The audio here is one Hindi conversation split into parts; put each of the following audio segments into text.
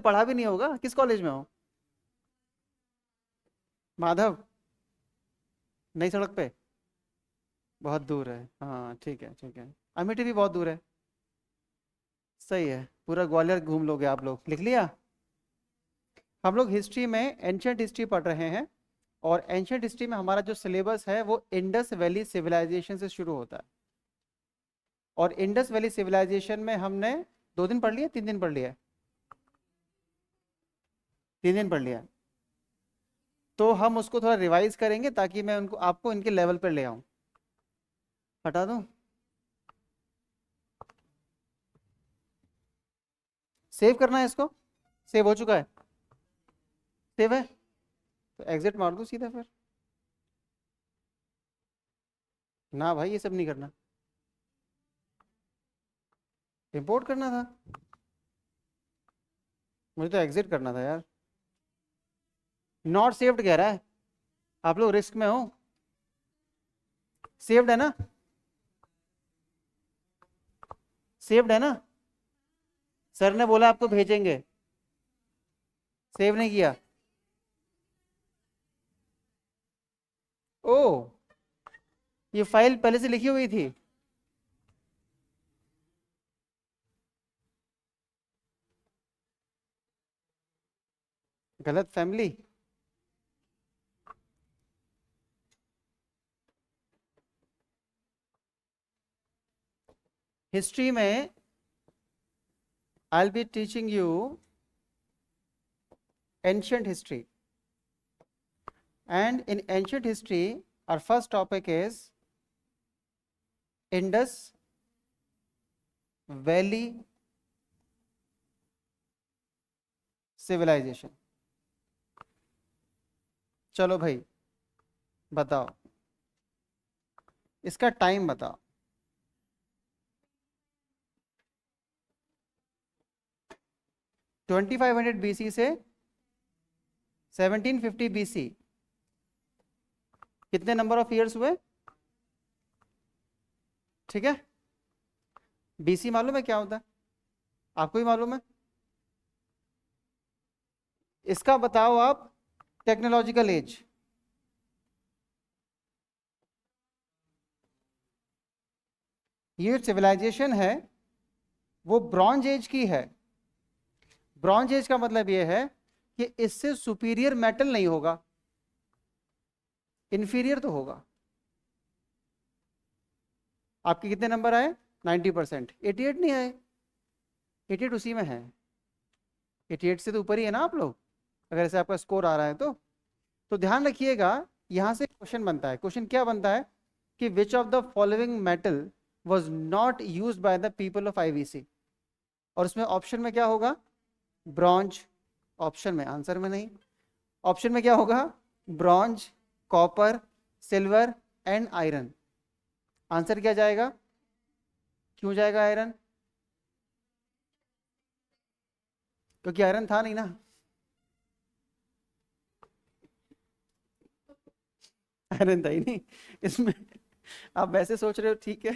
तो पढ़ा भी नहीं होगा, किस कॉलेज में हो? माधव, नई सड़क पे? बहुत दूर है, हाँ ठीक है ठीक है। अमेठी भी बहुत दूर है। सही है, पूरा ग्वालियर घूम लोगे आप लोग, लिख लिया। हम लोग हिस्ट्री में एंशियंट हिस्ट्री पढ़ रहे हैं, और एंशियंट हिस्ट्री में हमारा जो सिलेबस है वो इंडस वैली सिविलाइजेशन से शुरू होता है। और इंडस वैली सिविलाइजेशन में हमने 2 दिन पढ़ लिया, 3 दिन पढ़ लिया? 3 दिन पढ़ लिया। तो हम उसको थोड़ा रिवाइज करेंगे ताकि मैं उनको आपको इनके लेवल पर ले आऊं। हटा दूं? सेव करना है इसको? सेव हो चुका है? सेव है तो एग्जिट मार दूं सीधा फिर? ना भाई, ये सब नहीं करना, इंपोर्ट करना था। मुझे तो एग्जिट करना था यार। नॉट सेव्ड कह रहा है, आप लोग रिस्क में हो। सेव्ड है ना? सेव्ड है ना? सर ने बोला आपको भेजेंगे, सेव नहीं किया? ओ, ये फाइल पहले से लिखी हुई थी? गलत फैमिली। हिस्ट्री में I will be teaching you ancient history, and in ancient history our first topic is Indus Valley Civilization। चलो भाई, बताओ, इसका टाइम बताओ। 2500 BC से 1750 BC, कितने नंबर ऑफ ईयर्स हुए? ठीक है, बीसी मालूम है क्या होता है? आपको ही मालूम है? इसका बताओ आप टेक्नोलॉजिकल एज। ये सिविलाइजेशन है वो ब्रॉन्ज एज की है। ब्रॉन्ज एज का मतलब ये है कि इससे सुपीरियर मेटल नहीं होगा, इंफीरियर तो होगा। आपके कितने नंबर आए? 90%। 88 नहीं आए? 88 उसी में है, 88 से तो ऊपर ही है ना आप लोग, अगर ऐसे आपका स्कोर आ रहा है तो ध्यान रखिएगा। यहां से क्वेश्चन बनता है। क्वेश्चन क्या बनता है कि which of the following metal was not use by the people of IVC, और उसमें ऑप्शन में क्या होगा? ब्रॉन्ज, ऑप्शन में, आंसर में नहीं। ऑप्शन में क्या होगा? Bronze, copper, silver and iron. Answer क्या जाएगा? क्यों जाएगा आयरन? क्योंकि आयरन था नहीं ना। आयरन था ही नहीं इसमें। आप वैसे सोच रहे हो, ठीक है।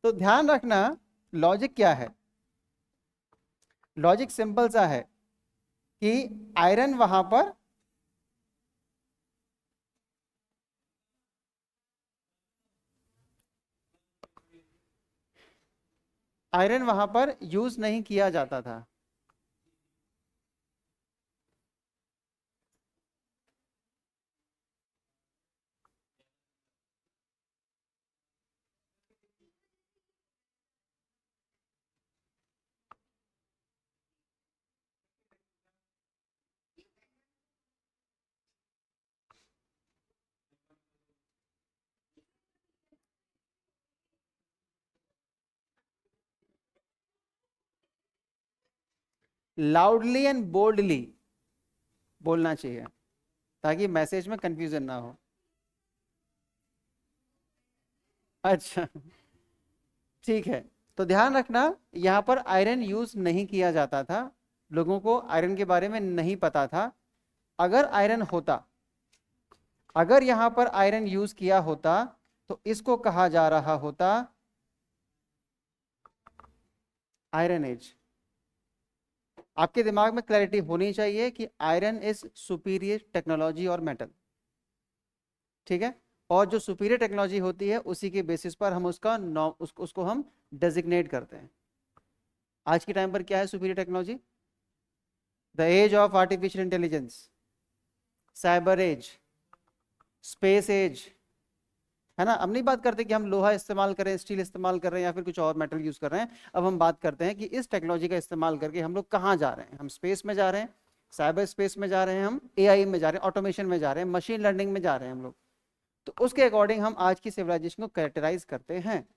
तो ध्यान रखना, लॉजिक क्या है? लॉजिक सिंपल सा है कि आयरन वहां पर यूज नहीं किया जाता था। लाउडली एंड बोल्डली बोलना चाहिए ताकि मैसेज में कंफ्यूजन ना हो। अच्छा, ठीक है। तो ध्यान रखना, यहां पर आयरन यूज नहीं किया जाता था, लोगों को आयरन के बारे में नहीं पता था। अगर आयरन होता, अगर यहां पर आयरन यूज किया होता तो इसको कहा जा रहा होता आयरन एज। आपके दिमाग में क्लैरिटी होनी चाहिए कि आयरन इज सुपीरियर टेक्नोलॉजी और मेटल, ठीक है। और जो सुपीरियर टेक्नोलॉजी होती है उसी के बेसिस पर हम उसको हम डेजिग्नेट करते हैं। आज के टाइम पर क्या है superior technology? The age of artificial intelligence, cyber age, space age, है ना। अब नहीं बात करते कि हम लोहा इस्तेमाल करें, स्टील इस्तेमाल कर रहे हैं या फिर कुछ और मेटल यूज कर रहे हैं। अब हम बात करते हैं कि इस टेक्नोलॉजी का इस्तेमाल करके हम लोग कहाँ जा रहे हैं। हम स्पेस में जा रहे हैं, साइबर स्पेस में जा रहे हैं, हम एआई में जा रहे हैं, ऑटोमेशन में जा रहे हैं, मशीन लर्निंग में जा रहे हैं हम लोग। तो उसके अकॉर्डिंग हम आज की सिविलाइजेशन को कैरेक्टराइज करते हैं।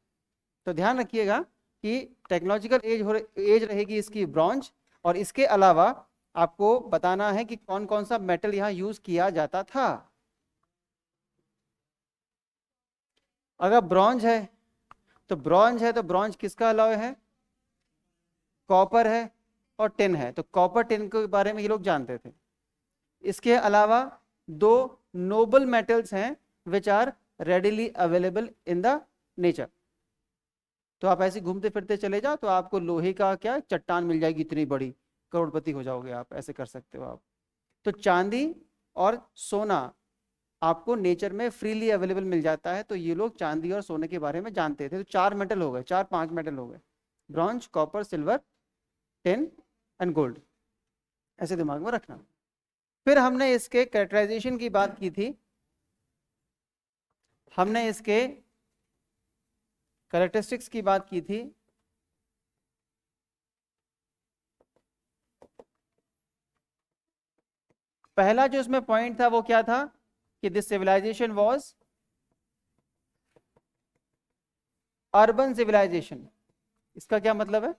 तो ध्यान रखिएगा कि टेक्नोलॉजिकल एज रहेगी इसकी ब्रॉन्ज, और इसके अलावा आपको बताना है कि कौन कौन सा मेटल यहाँ यूज किया जाता था। अगर ब्रॉन्ज है तो ब्रॉन्ज किसका अलॉय है? कॉपर है और टिन है। तो कॉपर टिन के बारे में ये लोग जानते थे। इसके अलावा दो नोबल मेटल्स हैं which are readily available in the nature. तो आप ऐसे घूमते फिरते चले जाओ तो आपको लोहे का क्या चट्टान मिल जाएगी इतनी बड़ी, करोड़पति हो जाओगे आप, ऐसे कर सकते हो आप। तो चांदी और सोना आपको नेचर में फ्रीली अवेलेबल मिल जाता है। तो ये लोग चांदी और सोने के बारे में जानते थे। तो 4 मेटल हो गए, 4-5 मेटल हो गए, bronze, copper, silver, tin and gold. ऐसे दिमाग में रखना। फिर हमने इसके कैरेक्टराइजेशन की बात की थी, हमने इसके कैरेक्टरिस्टिक्स की बात की थी। पहला जो इसमें पॉइंट था वो क्या था कि this civilisation was urban civilisation. इसका क्या मतलब है?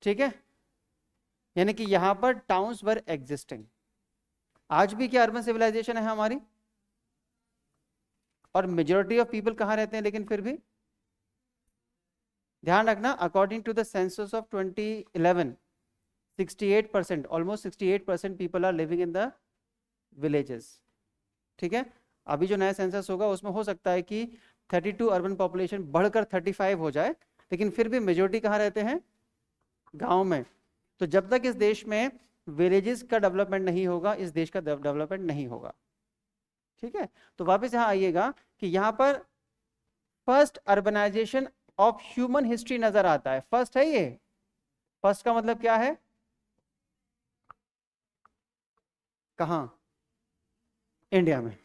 ठीक है, यानी कि यहां पर टाउन्स वर एग्जिस्टिंग। आज भी क्या अर्बन सिविलाइजेशन है हमारी? और मेजॉरिटी ऑफ पीपल कहां रहते हैं लेकिन फिर भी? ध्यान रखना, according to the census of 2011 68%, almost 68% people are living in the villages. ठीक है, अभी जो नया सेंसस होगा उसमें हो सकता है कि 32 अर्बन पॉपुलेशन बढ़कर 35 हो जाए, लेकिन फिर भी मेजोरिटी कहाँ रहते हैं? गांव में। तो जब तक इस देश में विलेजेस का डेवलपमेंट नहीं होगा, इस देश का डेवलपमेंट नहीं होगा। ठीक है, तो वापस यहां आइएगा कि यहां पर first urbanisation of human history नजर आता है। फर्स्ट है ये। फर्स्ट का मतलब क्या है? कहां? इंडिया में।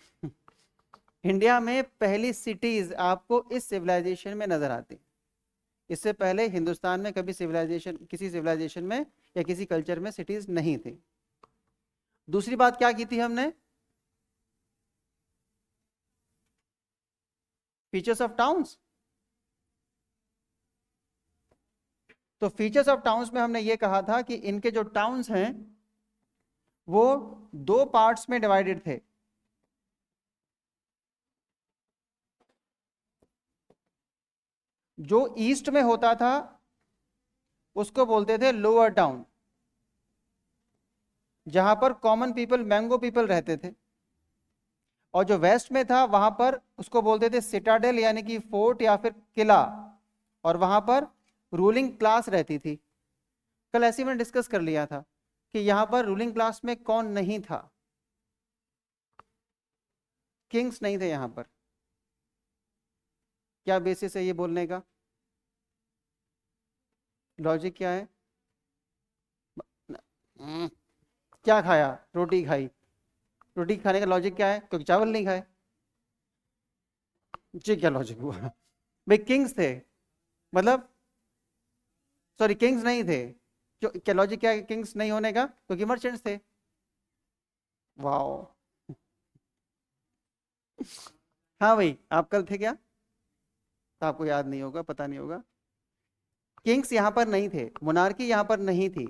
इंडिया में पहली सिटीज आपको इस सिविलाइजेशन में नजर आती। इससे पहले हिंदुस्तान में कभी सिविलाइजेशन, किसी सिविलाइजेशन में या किसी कल्चर में सिटीज नहीं थी। दूसरी बात क्या की थी हमने? Features of towns. तो फीचर्स ऑफ टाउन्स में हमने ये कहा था कि इनके जो टाउन्स हैं वो 2 पार्ट्स में डिवाइडेड थे। जो ईस्ट में होता था उसको बोलते थे लोअर टाउन, जहां पर कॉमन पीपल, मैंगो पीपल रहते थे। और जो वेस्ट में था वहां पर उसको बोलते थे सिटाडेल, यानी कि फोर्ट या फिर किला, और वहां पर रूलिंग क्लास रहती थी। कल ऐसे मैंने डिस्कस कर लिया था कि यहां पर रूलिंग क्लास में कौन नहीं था? किंग्स नहीं थे यहां पर। क्या बेसिस है ये बोलने का? लॉजिक क्या है? क्या खाया? रोटी खाई। रोटी खाने का लॉजिक क्या है? क्योंकि चावल नहीं खाए। जी क्या लॉजिक हुआ? भाई किंग्स थे, मतलब सॉरी किंग्स नहीं थे। क्या लॉजिक क्या है किंग्स नहीं होने का? क्योंकि मर्चेंट्स थे। वाओ। हाँ भाई, आप कल थे क्या? तो आपको याद नहीं होगा, पता नहीं होगा। किंग्स यहां पर नहीं थे, मोनार्की यहां पर नहीं थी।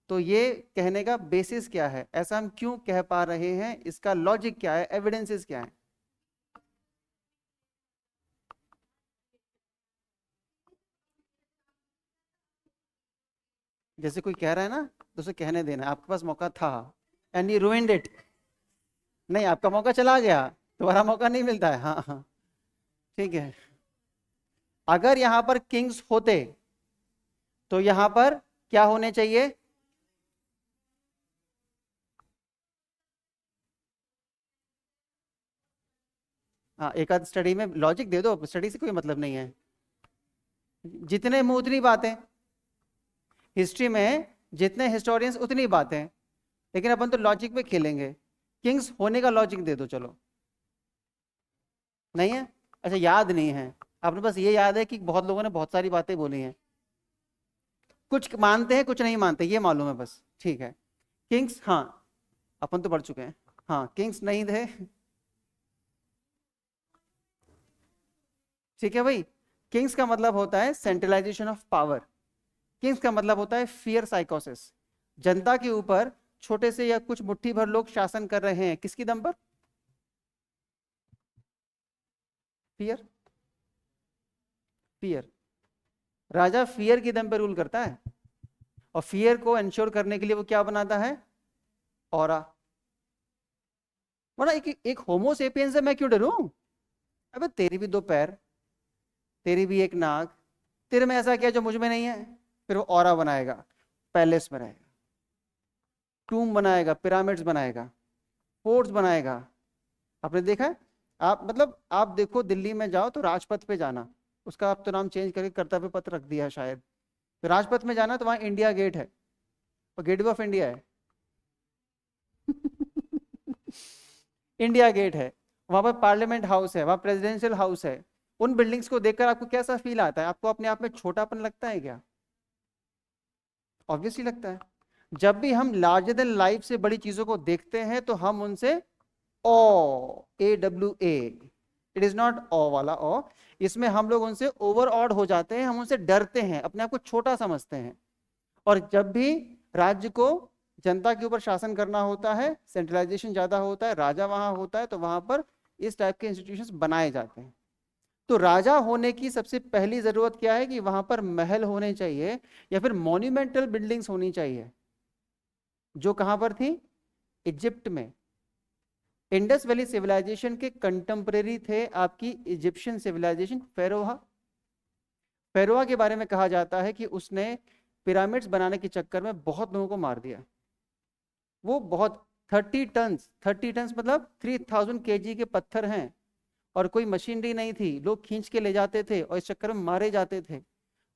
तो ये कहने का बेसिस क्या है? ऐसा हम क्यों कह पा रहे हैं? इसका लॉजिक क्या है? एविडेंसेस क्या है? जैसे कोई कह रहा है ना तो उसे कहने देना, आपके पास मौका था एंड यू रूइंड इट। नहीं, आपका मौका चला गया, दोबारा मौका नहीं मिलता है। हाँ हाँ, ठीक है। अगर यहां पर किंग्स होते तो यहां पर क्या होने चाहिए? हाँ, एक आध स्टडी में लॉजिक दे दो, स्टडी से कोई मतलब नहीं है। जितने मुंह उतनी बातें, हिस्ट्री में जितने हिस्टोरियंस उतनी बातें, लेकिन अपन तो लॉजिक पे खेलेंगे। किंग्स होने का लॉजिक दे दो चलो। नहीं है? अच्छा, याद नहीं है आपने, बस ये याद है कि बहुत लोगों ने बहुत सारी बातें बोली हैं, कुछ मानते हैं कुछ नहीं मानते, ये मालूम है बस, ठीक है। किंग्स, हाँ अपन तो पढ़ चुके हैं। हाँ, किंग्स नहीं थे। ठीक है भाई। किंग्स का मतलब होता है सेंट्रलाइजेशन ऑफ पावर। किंग्स का मतलब होता है फियर साइकोसिस। जनता के ऊपर छोटे से या कुछ मुट्ठी भर लोग शासन कर रहे हैं, किसकी दम पर? फियर। फियर। राजा फियर की दम पर रूल करता है, और फियर को इंश्योर करने के लिए वो क्या बनाता है? ऑरा। वरना एक होमो सेपियंस से मैं क्यों डरूं? अबे तेरी भी दो पैर, तेरी भी एक नाक, तेरे में ऐसा क्या जो मुझ में नहीं है? फिर वो ऑरा बनाएगा, पैलेस बनाएगा, टूम बनाएगा, पिरामिड्स बनाएगा, फोर्ट्स बनाएगा। आपने देखा है? आप मतलब आप देखो, दिल्ली में जाओ तो राजपथ पे जाना, उसका आप तो नाम चेंज करके कर्तव्य पथ रख दिया शायद। तो राजपथ में जाना तो वहां इंडिया गेट है, और गेटवे ऑफ इंडिया है। इंडिया गेट है, वहां पर पार्लियामेंट हाउस है, वहां प्रेसिडेंशियल हाउस है। उन बिल्डिंग्स को देखकर आपको कैसा फील आता है? आपको अपने आप में छोटापन लगता है क्या? ऑब्वियसली लगता है। जब भी हम लार्जर देन लाइफ से बड़ी चीजों को देखते हैं तो हम उनसे ओ, AWA, इट इज नॉट ओ वाला ओ, इसमें हम लोग उनसे ओवर ऑड हो जाते हैं, हम उनसे डरते हैं, अपने आप को छोटा समझते हैं। और जब भी राज्य को जनता के ऊपर शासन करना होता है, सेंट्रलाइजेशन ज्यादा होता है, राजा वहां होता है, तो वहां पर इस टाइप के इंस्टीट्यूशंस बनाए जाते हैं। तो राजा होने की सबसे पहली जरूरत क्या है? कि वहां पर महल होने चाहिए, या फिर मॉन्यूमेंटल बिल्डिंग्स होनी चाहिए, जो कहां पर थी? इजिप्ट में। इंडस वैली सिविलाइजेशन के कंटेम्परेरी थे आपकी इजिप्शियन सिविलाइजेशन, फेरोहा। फेरोहा के बारे में कहा जाता है कि उसने पिरामिड्स बनाने के चक्कर में बहुत लोगों को मार दिया। वो बहुत 30 टन मतलब 3000 kg के पत्थर हैं, और कोई मशीनरी नहीं थी, लोग खींच के ले जाते थे और इस चक्कर में मारे जाते थे।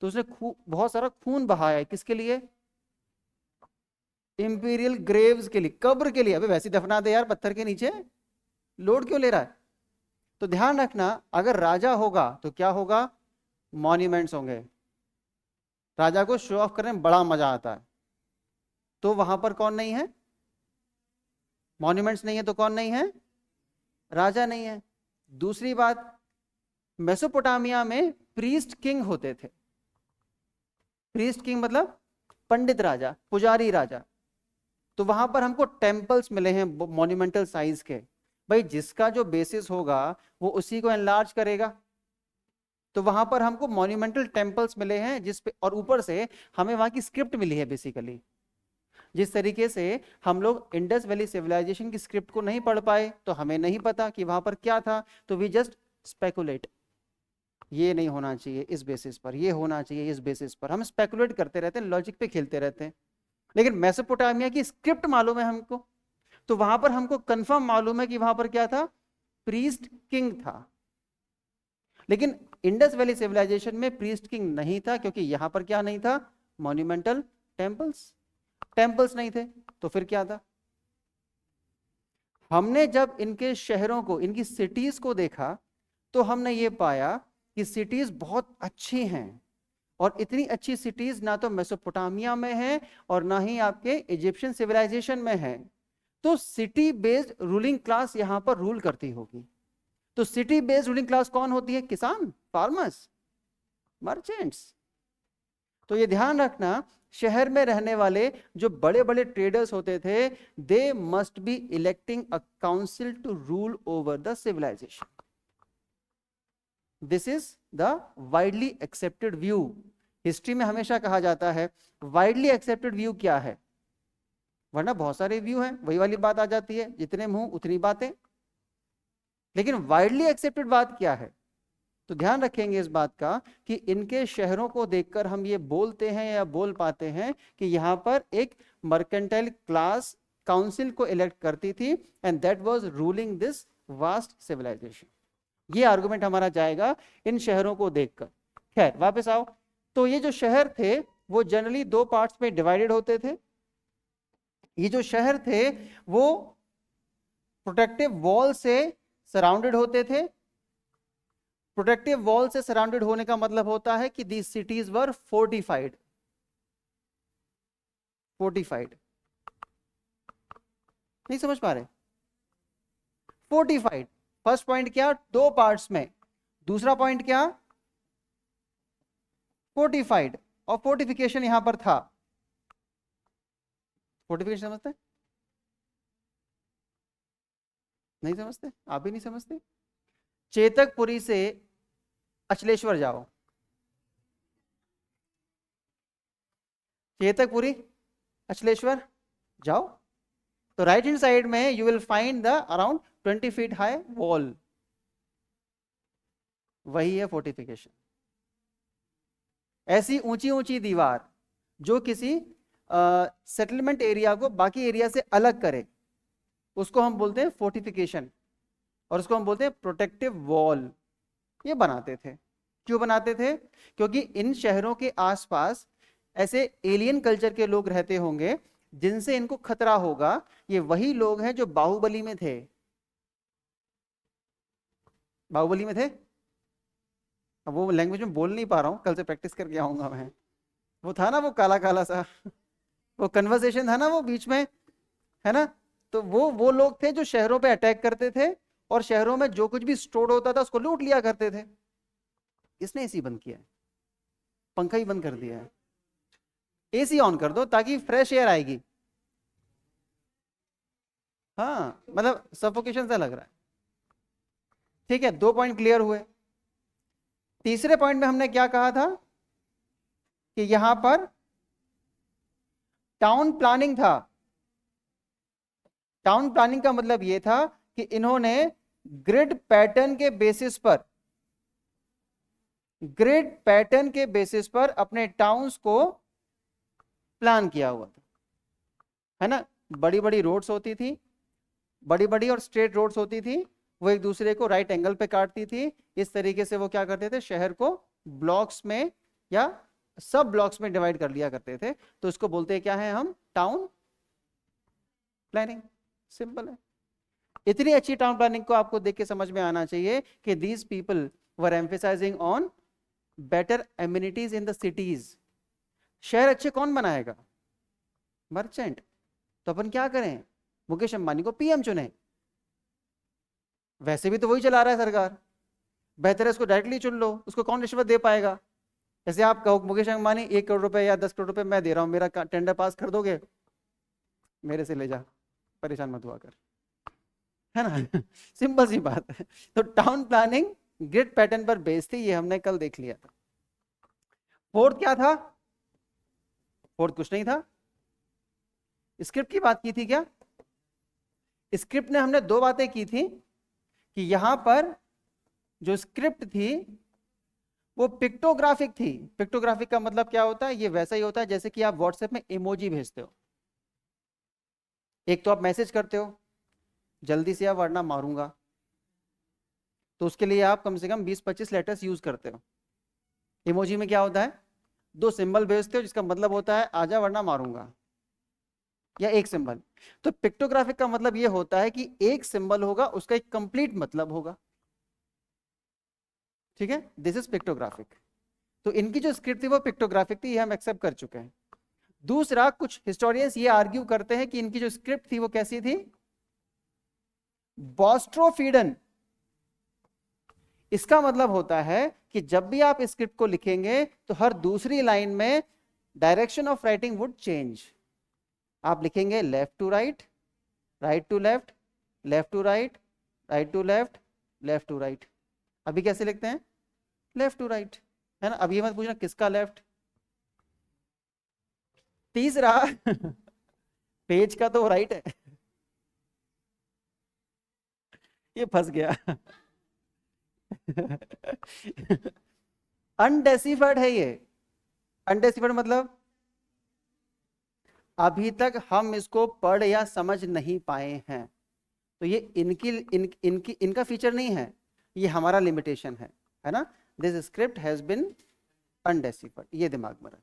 तो उसने बहुत सारा खून बहाया है, किसके लिए? इंपीरियल ग्रेव्स के लिए, कब्र के लिए। अबे वैसे दफना दे यार पत्थर के नीचे, लोड क्यों ले रहा है? तो ध्यान रखना, अगर राजा होगा तो क्या होगा? मॉन्यूमेंट्स होंगे। राजा को शो ऑफ करने में बड़ा मजा आता है। तो वहां पर कौन नहीं है? मॉन्यूमेंट्स नहीं है तो कौन नहीं है? राजा नहीं है। दूसरी बात, मेसोपोटामिया में प्रीस्ट किंग होते थे। प्रीस्ट किंग मतलब पंडित राजा, पुजारी राजा। तो वहां पर हमको टेम्पल्स मिले हैं मॉन्यूमेंटल साइज के। भाई जिसका जो बेसिस होगा वो उसी को एनलार्ज करेगा। तो वहां पर हमको मॉन्यूमेंटल टेम्पल्स मिले हैं, जिसपे और ऊपर से हमें वहां की स्क्रिप्ट मिली है बेसिकली। जिस तरीके से हम लोग इंडस वैली सिविलाइजेशन की स्क्रिप्ट को नहीं पढ़ पाए, तो हमें नहीं पता कि वहां पर क्या था, तो वी जस्ट स्पेकुलेट, ये नहीं होना चाहिए इस बेसिस पर, ये होना चाहिए इस बेसिस पर, हम स्पेकुलेट करते रहते हैं, लॉजिक पे खेलते रहते हैं। लेकिन मेसोपोटामिया की स्क्रिप्ट मालूम है हमको, तो वहां पर हमको कंफर्म मालूम है कि वहां पर क्या था? प्रीस्ट किंग था। लेकिन इंडस वैली सिविलाइजेशन में प्रीस्ट किंग नहीं था, क्योंकि यहां पर क्या नहीं था? Monumental temples. टेम्पल्स नहीं थे तो फिर क्या था? हमने जब इनके शहरों को, इनकी सिटीज को देखा, तो हमने ये पाया कि सिटीज बहुत अच्छी हैं, और इतनी अच्छी सिटीज ना तो मेसोपोटामिया में है और ना ही आपके इजिप्शियन सिविलाइजेशन में है। तो सिटी बेस्ड रूलिंग क्लास यहां पर रूल करती होगी। तो सिटी बेस्ड रूलिंग क्लास कौन होती है? किसान, फार्मर्स, मर्चेंट्स। तो ये ध्यान रखना, शहर में रहने वाले जो बड़े बड़े ट्रेडर्स होते थे, they must be electing a council to rule over the civilisation. This is the widely accepted view. History में हमेशा कहा जाता है वाइडली एक्सेप्टेड व्यू क्या है, वरना बहुत सारे व्यू हैं, वही वाली बात आ जाती है, जितने मुंह उतनी बातें। लेकिन वाइडली एक्सेप्टेड बात क्या है? तो ध्यान रखेंगे इस बात का कि इनके शहरों को देखकर हम ये बोलते हैं या बोल पाते हैं कि यहां पर एक मर्केंटाइल क्लास काउंसिल को इलेक्ट करती थी and that was ruling this vast civilisation. ये आर्गुमेंट हमारा जाएगा इन शहरों को देखकर। खैर वापस आओ। तो ये जो शहर थे वो जनरली दो पार्ट्स में डिवाइडेड होते थे। ये जो शहर थे वो प्रोटेक्टिव वॉल से सराउंडेड होते थे। प्रोटेक्टिव वॉल से सराउंडेड होने का मतलब होता है कि these cities were fortified. Fortified नहीं समझ पा रहे? फोर्टिफाइड फर्स्ट पॉइंट क्या, दो पार्ट्स में। दूसरा पॉइंट क्या, फोर्टिफाइड, और फोर्टिफिकेशन यहां पर था। फोर्टिफिकेशन समझते नहीं? समझते? आप भी नहीं समझते? चेतकपुरी से अचलेश्वर जाओ। चेतकपुरी अचलेश्वर जाओ तो राइट हैंड साइड में you will find the around 20 feet high wall. वही है फोर्टिफिकेशन। ऐसी ऊंची ऊंची दीवार जो किसी सेटलमेंट एरिया को बाकी एरिया से अलग करे, उसको हम बोलते हैं फोर्टिफिकेशन, और उसको हम बोलते हैं प्रोटेक्टिव वॉल। ये बनाते थे। क्यों बनाते थे? क्योंकि इन शहरों के आसपास ऐसे एलियन कल्चर के लोग रहते होंगे जिनसे इनको खतरा होगा। ये वही लोग हैं जो बाहुबली में थे। बाहुबली में थे। अब वो लैंग्वेज में बोल नहीं पा रहा हूं, कल से प्रैक्टिस करके आऊंगा मैं। वो था ना वो काला काला सा वो कन्वर्सेशन था ना वो बीच में, है ना? तो वो लोग थे जो शहरों पे अटैक करते थे और शहरों में जो कुछ भी स्टोर होता था उसको लूट लिया करते थे। इसने एसी बंद किया है, पंखा ही बंद कर दिया है। एसी ऑन कर दो ताकि फ्रेश एयर आएगी। हाँ मतलब सफोकेशन सा लग रहा है। ठीक है, दो पॉइंट क्लियर हुए। तीसरे पॉइंट में हमने क्या कहा था कि यहां पर टाउन प्लानिंग था। टाउन प्लानिंग का मतलब यह था कि इन्होंने ग्रिड पैटर्न के बेसिस पर, ग्रिड पैटर्न के बेसिस पर अपने टाउन्स को प्लान किया हुआ था, है ना? बड़ी बड़ी रोड्स होती थी, बड़ी बड़ी और स्ट्रेट रोड्स होती थी, वो एक दूसरे को राइट एंगल पे काटती थी। इस तरीके से वो क्या करते थे, शहर को ब्लॉक्स में या सब ब्लॉक्स में डिवाइड कर लिया करते थे। तो इसको बोलते हैं क्या है हम, टाउन प्लानिंग। सिंपल है। इतनी अच्छी टाउन प्लानिंग को आपको देख के समझ में आना चाहिए कि these people were emphasizing on better amenities in the cities. शहर अच्छे कौन बनाएगा? मर्चेंट। तो अपन क्या करें, मुकेश अंबानी को पीएम चुने। वैसे भी तो वही चला रहा है सरकार, बेहतर है उसको डायरेक्टली चुन लो। उसको कौन रिश्वत दे पाएगा? जैसे आप कहो मुकेश अंबानी 1 करोड़ रुपए या 10 करोड़ रुपए मैं दे रहा हूं, मेरा टेंडर पास कर दोगे? मेरे से ले जा, परेशान मत हुआ कर, है ना? सिंपल सी बात है। तो टाउन प्लानिंग ग्रिड पैटर्न पर बेस्ड थी, ये हमने कल देख लिया था। फोर्थ क्या था? फोर्थ कुछ नहीं था, स्क्रिप्ट की बात की थी। क्या स्क्रिप्ट ने हमने दो बातें की थी कि यहां पर जो स्क्रिप्ट थी वो पिक्टोग्राफिक थी। पिक्टोग्राफिक का मतलब क्या होता है? ये वैसा ही होता है जैसे कि आप व्हाट्सएप में इमोजी भेजते हो। एक तो आप मैसेज करते हो जल्दी से या वरना मारूंगा, तो उसके लिए आप कम से कम 20-25 लेटर्स यूज करते हो। इमोजी में क्या होता है, दो सिंबल भेजते हो जिसका मतलब होता है आजा वरना मारूंगा, या एक सिंबल। तो पिक्टोग्राफिक का मतलब यह होता है कि एक सिंबल होगा, उसका एक कंप्लीट मतलब होगा। ठीक है, दिस इज पिक्टोग्राफिक। तो इनकी जो स्क्रिप्ट थी वो पिक्टोग्राफिक थी, ये हम एक्सेप्ट कर चुके हैं। दूसरा, कुछ हिस्टोरियंस ये आर्ग्यू करते हैं कि इनकी जो स्क्रिप्ट थी वो कैसी थी, बॉस्ट्रोफीडन। इसका मतलब होता है कि जब भी आप स्क्रिप्ट को लिखेंगे तो हर दूसरी लाइन में direction of writing would change. आप लिखेंगे left to right, right to left, left to right, right to left, left to right. अभी कैसे लिखते हैं, लेफ्ट टू राइट, है ना? अब ये मत पूछना किसका लेफ्ट। तीसरा पेज का तो राइट है, ये फंस गया। अनडेसिफाइड है ये। अनडेसिफाइड मतलब अभी तक हम इसको पढ़ या समझ नहीं पाए हैं। तो ये इनका फीचर नहीं है, ये हमारा लिमिटेशन है ना। दिस स्क्रिप्ट हैज बिन अनडेसिफाइड, ये दिमाग में रखें।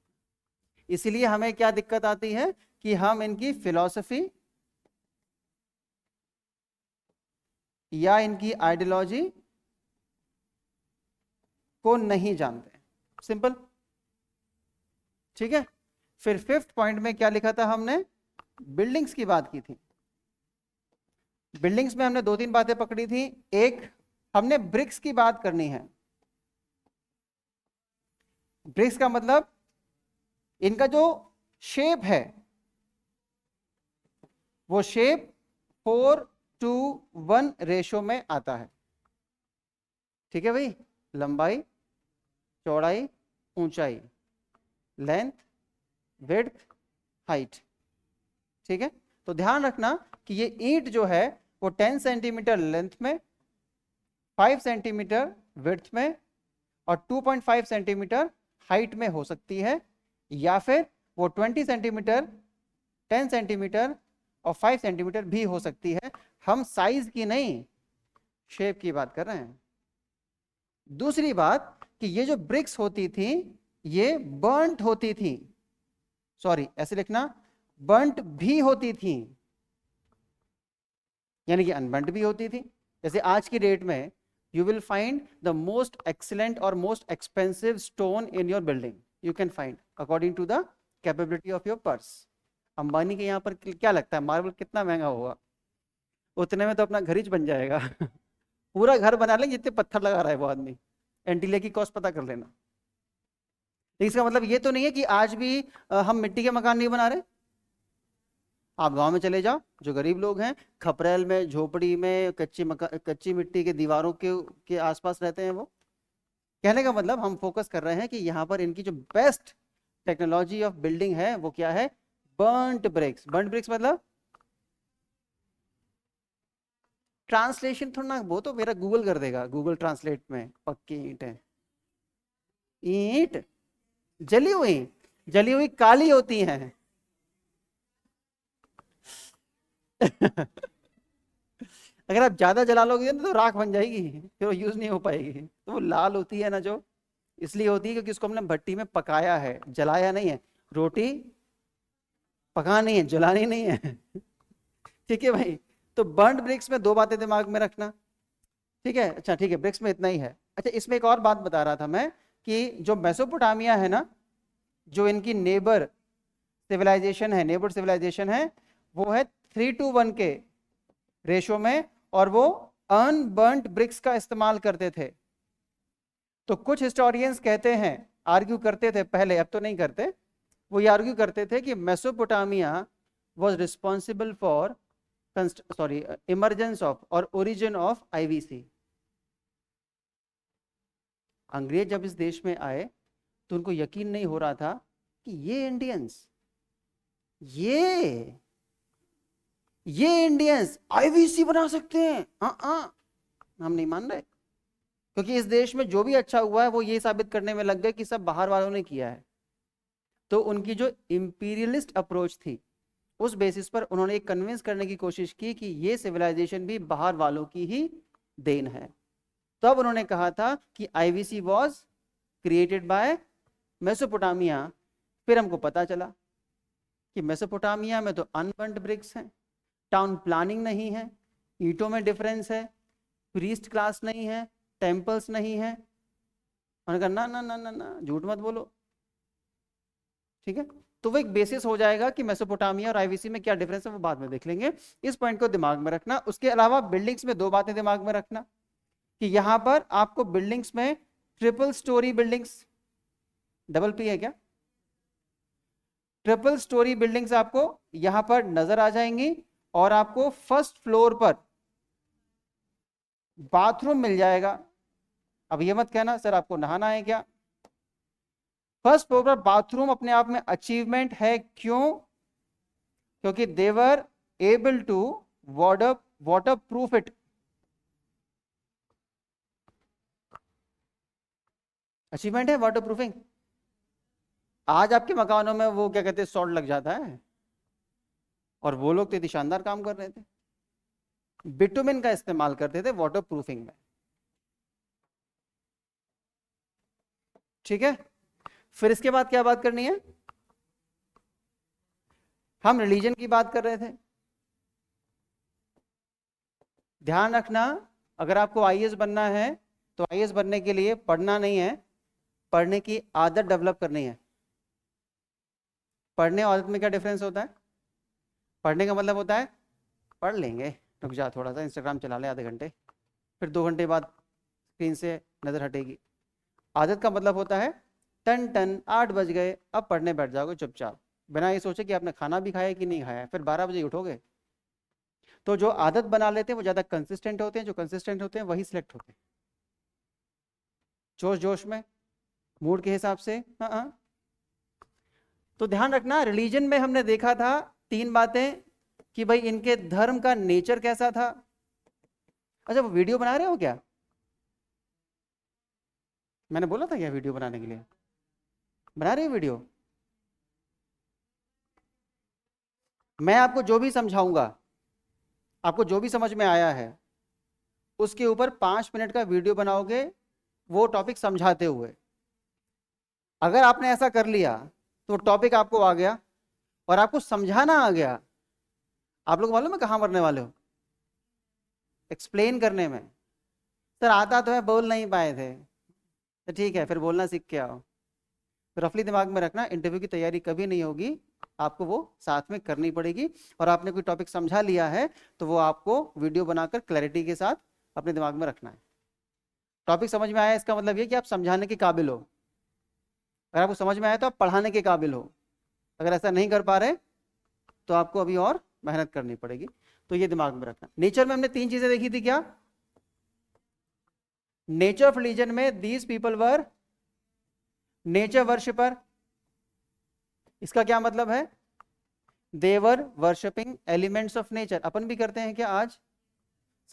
इसीलिए हमें क्या दिक्कत आती है कि हम इनकी फिलॉसफी या इनकी आइडियोलॉजी को नहीं जानते। सिंपल, ठीक है। फिर फिफ्थ पॉइंट में क्या लिखा था हमने, बिल्डिंग्स की बात की थी। बिल्डिंग्स में हमने दो तीन बातें पकड़ी थी। एक, हमने ब्रिक्स की बात करनी है। ब्रिक्स का मतलब इनका जो शेप है वो शेप 4:1 रेशो में आता है। ठीक है भाई, लंबाई, चौड़ाई, ऊंचाई, लेंथ, विड्थ, हाइट। ठीक है, तो ध्यान रखना कि ये ईंट जो है वो 10 सेंटीमीटर लेंथ में, 5 सेंटीमीटर विड्थ में और 2.5 सेंटीमीटर हाइट में हो सकती है, या फिर वो 20 सेंटीमीटर, 10 सेंटीमीटर और 5 सेंटीमीटर भी हो सकती है। हम साइज की नहीं, शेप की बात कर रहे हैं। दूसरी बात कि ये जो ब्रिक्स होती थी ये बर्न्ट होती थी, सॉरी ऐसे लिखना, बर्न्ट भी होती थी, यानी कि अनबर्न्ट भी होती थी। जैसे आज की डेट में you will find the most excellent or most expensive stone in your building, you can find according to the capability of your purse. Ambani के यहाँ पर क्या लगता है मार्बल कितना महंगा होगा, उतने में तो अपना घर ही बन जाएगा। पूरा घर बना लेंगे जितने पत्थर लगा रहा है वो आदमी। एंटीलिया की कॉस्ट पता कर लेना। इसका मतलब ये तो नहीं है कि आज भी हम मिट्टी के मकान नहीं बना रहे। आप गांव में चले जाओ, जो गरीब लोग हैं खपरेल में, झोपड़ी में, कच्ची मिट्टी के दीवारों के आसपास रहते हैं। वो कहने का मतलब हम फोकस कर रहे हैं कि यहाँ पर इनकी जो बेस्ट टेक्नोलॉजी ऑफ बिल्डिंग है वो क्या है, बर्न्ट ब्रिक्स। बर्न्ट ब्रिक्स मतलब ट्रांसलेशन थोड़ा ना, वो तो मेरा गूगल कर देगा, गूगल ट्रांसलेट में पक्की ईंट है। ईंट जली हुई काली होती हैं। अगर आप ज्यादा जला लोगे ना तो राख बन जाएगी, फिर वो यूज नहीं हो पाएगी। तो वो लाल होती है ना जो, इसलिए होती है क्योंकि उसको हमने भट्टी में पकाया है, जलाया नहीं है। रोटी पकानी है, जलानी नहीं है। ठीक है भाई, तो बर्न्ड ब्रिक्स में दो बातें दिमाग में रखना। ठीक है, अच्छा ठीक है, ब्रिक्स में इतना ही है। अच्छा, इसमें एक और बात बता रहा था मैं कि जो मेसोपोटामिया है ना, जो इनकी नेबर सिविलाइजेशन है, नेबर सिविलाइजेशन है, वो है 3:1 के रेशो में, और वो अनबर्न्ट ब्रिक्स का इस्तेमाल करते थे। तो कुछ हिस्टोरियंस कहते हैं, आर्ग्यू करते थे पहले, अब तो नहीं करते, वो ये आर्ग्यू करते थे कि Mesopotamia was responsible for emergence of और ओरिजिन ऑफ आईवीसी। अंग्रेज जब इस देश में आए तो उनको यकीन नहीं हो रहा था कि ये इंडियंस आईवीसी बना सकते हैं। हम नहीं मान रहे, क्योंकि इस देश में जो भी अच्छा हुआ है वो ये साबित करने में लग गए कि सब बाहर वालों ने किया है। तो उनकी जो इंपीरियलिस्ट अप्रोच थी उस बेसिस पर उन्होंने एक कन्विंस करने की कोशिश की कि ये सिविलाइजेशन भी बाहर वालों की ही देन है। तब उन्होंने कहा था कि IVC was created by Mesopotamia. फिर हमको पता चला कि मेसोपोटामिया में तो अनबर्न्ट ब्रिक्स हैं, टाउन प्लानिंग नहीं है, ईंटों में डिफरेंस है, प्रीस्ट क्लास नहीं है, टेम्पल्स नहीं है। उन्होंने कहा ना ना ना ना ना, झूठ मत बोलो। ठीक है, तो वो एक बेसिस हो जाएगा कि मेसोपोटामिया और आईवीसी में क्या डिफरेंस है, वो बाद में देख लेंगे। इस पॉइंट को दिमाग में रखना। उसके अलावा बिल्डिंग्स में दो बातें दिमाग में रखना कि यहां पर आपको बिल्डिंग्स में triple storey buildings, double P है क्या, ट्रिपल स्टोरी बिल्डिंग्स आपको यहां पर नजर आ जाएंगी, और आपको फर्स्ट फ्लोर पर बाथरूम मिल जाएगा। अब ये मत कहना सर आपको नहाना है क्या। फर्स्ट फ्लोर पर बाथरूम अपने आप में अचीवमेंट है। क्यों? क्योंकि they're able to waterproof it. Achievement है वाटर प्रूफिंग। आज आपके मकानों में वो क्या कहते हैं सॉल्ट लग जाता है, और वो लोग तो इतनी शानदार काम कर रहे थे, बिटुमिन का इस्तेमाल करते थे वाटर प्रूफिंग में। ठीक है, फिर इसके बाद क्या बात करनी है, हम रिलीजन की बात कर रहे थे। ध्यान रखना, अगर आपको आईएएस बनना है तो आईएएस बनने के लिए पढ़ना नहीं है, पढ़ने की आदत डेवलप करनी है। पढ़ने और आदत में क्या डिफरेंस होता है? पढ़ने का मतलब होता है पढ़ लेंगे, रुक जा थोड़ा सा इंस्टाग्राम चला ले आधे घंटे, फिर 2 घंटे बाद स्क्रीन से नजर हटेगी। आदत का मतलब होता है टन टन 8 बज गए, अब पढ़ने बैठ जाओगे चुपचाप, बिना ये सोचे कि आपने खाना भी खाया कि नहीं खाया, फिर 12 बजे उठोगे। तो जो आदत बना लेते हैं वो ज्यादा कंसिस्टेंट होते हैं, जो कंसिस्टेंट होते हैं वही सिलेक्ट होते हैं, जोश जोश में, मूड के हिसाब से। हाँ, तो ध्यान रखना, रिलीजन में हमने देखा था 3 बातें कि भाई इनके धर्म का नेचर कैसा था। अच्छा, वो वीडियो बना रहे हो क्या? मैंने बोला था क्या वीडियो बनाने के लिए? बना रहे हो वीडियो? मैं आपको जो भी समझाऊंगा, आपको जो भी समझ में आया है उसके ऊपर 5 मिनट का वीडियो बनाओगे, वो टॉपिक समझाते हुए। अगर आपने ऐसा कर लिया तो टॉपिक आपको आ गया और आपको समझाना आ गया। आप लोग मालूम है कहाँ मरने वाले हो? एक्सप्लेन करने में। सर आता तो है, बोल नहीं पाए थे। तो ठीक है, फिर बोलना सीख के आओ। तो रफली दिमाग में रखना, इंटरव्यू की तैयारी कभी नहीं होगी, आपको वो साथ में करनी पड़ेगी। और आपने कोई टॉपिक समझा लिया है तो वो आपको वीडियो बनाकर क्लैरिटी के साथ अपने दिमाग में रखना है। टॉपिक समझ में आया इसका मतलब ये कि आप समझाने के काबिल हो। अगर आपको समझ में आया तो आप पढ़ाने के काबिल हो। अगर ऐसा नहीं कर पा रहे तो आपको अभी और मेहनत करनी पड़ेगी। तो ये दिमाग में रखना। नेचर में हमने 3 चीजें देखी थी क्या? नेचर ऑफ रिलीजन में these people were nature worshipper. इसका क्या मतलब है? देवर वर्शिपिंग एलिमेंट्स ऑफ नेचर। अपन भी करते हैं क्या आज?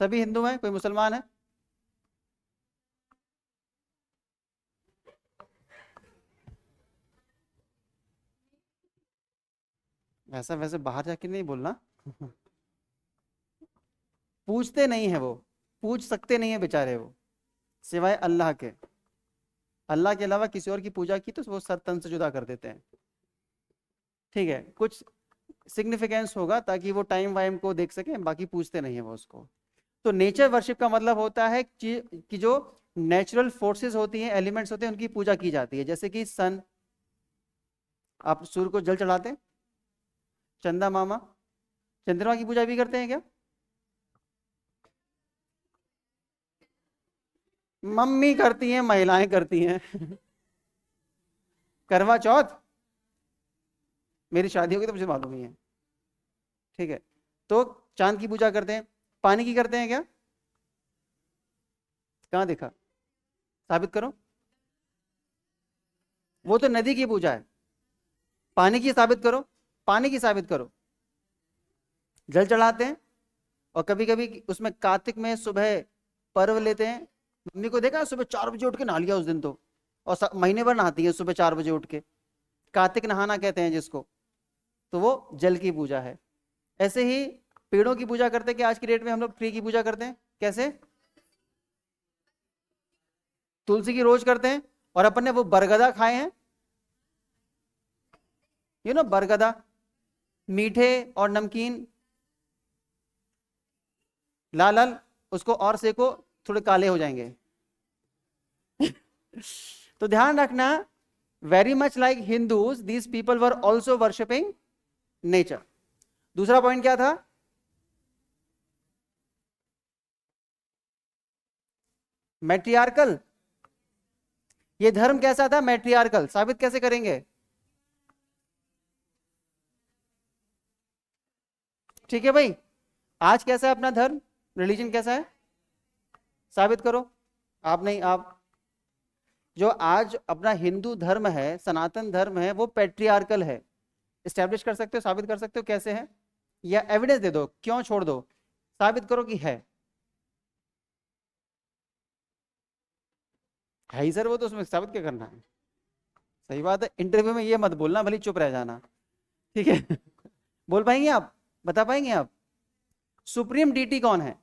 सभी हिंदू हैं, कोई मुसलमान है? ऐसा वैसे बाहर जाके नहीं बोलना। पूछते नहीं है वो, पूछ सकते नहीं है बेचारे वो, सिवाय अल्लाह के। अल्लाह के अलावा किसी और की पूजा की तो वो सर तन से जुदा कर देते हैं। ठीक है, कुछ सिग्निफिकेंस होगा ताकि वो टाइम वाइम को देख सके, बाकी पूछते नहीं है वो उसको। तो नेचर वर्शिप का मतलब होता है कि जो नेचुरल फोर्सेस होती हैं, एलिमेंट्स होते हैं, उनकी पूजा की जाती है। जैसे कि सन, आप सूर्य को जल चढ़ाते हैं, चंदा मामा, चंद्रमा की पूजा भी करते हैं क्या? मम्मी करती हैं, महिलाएं करती हैं। करवा चौथ, मेरी शादी होगी तो मुझे मालूम ही है। ठीक है, तो चांद की पूजा करते हैं। पानी की करते हैं क्या? कहाँ देखा? साबित करो। वो तो नदी की पूजा है। पानी की साबित करो, पानी की साबित करो। जल चढ़ाते हैं, और कभी कभी उसमें कार्तिक में सुबह पर्व लेते हैं। मम्मी को देखा सुबह 4 बजे उठ के नहा लिया उस दिन तो, और महीने भर नहाती है सुबह 4 बजे उठ के। कार्तिक नहाना कहते हैं जिसको, तो वो जल की पूजा है। ऐसे ही पेड़ों की पूजा करते हैं कि आज की डेट में हम लोग ट्री की पूजा करते हैं। कैसे? तुलसी की रोज करते हैं। और अपन ने वो बरगदा खाए हैं, बरगदा, मीठे और नमकीन, लाल लाल, उसको और सेको, थोड़े काले हो जाएंगे। तो ध्यान रखना, very much like Hindus these people were also worshipping nature. दूसरा पॉइंट क्या था? मैट्रियार्कल। ये धर्म कैसा था? मैट्रियार्कल। साबित कैसे करेंगे? ठीक है भाई, आज कैसा है अपना धर्म, रिलीजन कैसा है? साबित करो। आप नहीं, आप। जो आज अपना हिंदू धर्म है, सनातन धर्म है, वो पैट्रियार्कल है। स्टैब्लिश कर सकते हो, साबित कर सकते हो कैसे है? या एविडेंस दे दो, क्यों छोड़ दो, साबित करो कि है। है ही सर, वो तो उसमें साबित क्या करना है। सही बात है, इंटरव्यू में ये मत बोलना, भले चुप रह जाना, ठीक है। बोल पाएंगे आप, बता पाएंगे आप, सुप्रीम डीटी कौन है,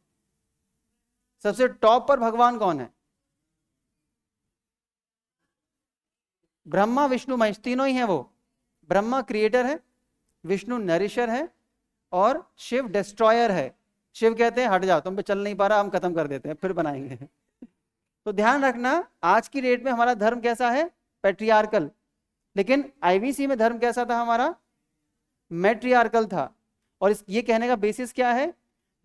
सबसे टॉप पर भगवान कौन है? ब्रह्मा विष्णु महेश तीनों ही हैं वो। ब्रह्मा क्रिएटर है, विष्णु नरिशर है, और शिव डिस्ट्रॉयर है। शिव कहते हैं हट जाओ, तुम पे चल नहीं पा रहा, हम खत्म कर देते हैं फिर बनाएंगे। तो ध्यान रखना, आज की डेट में हमारा धर्म कैसा है? पैट्रियार्कल। लेकिन आईवीसी में धर्म कैसा था हमारा? मैट्रियार्कल था। और ये कहने का बेसिस क्या है?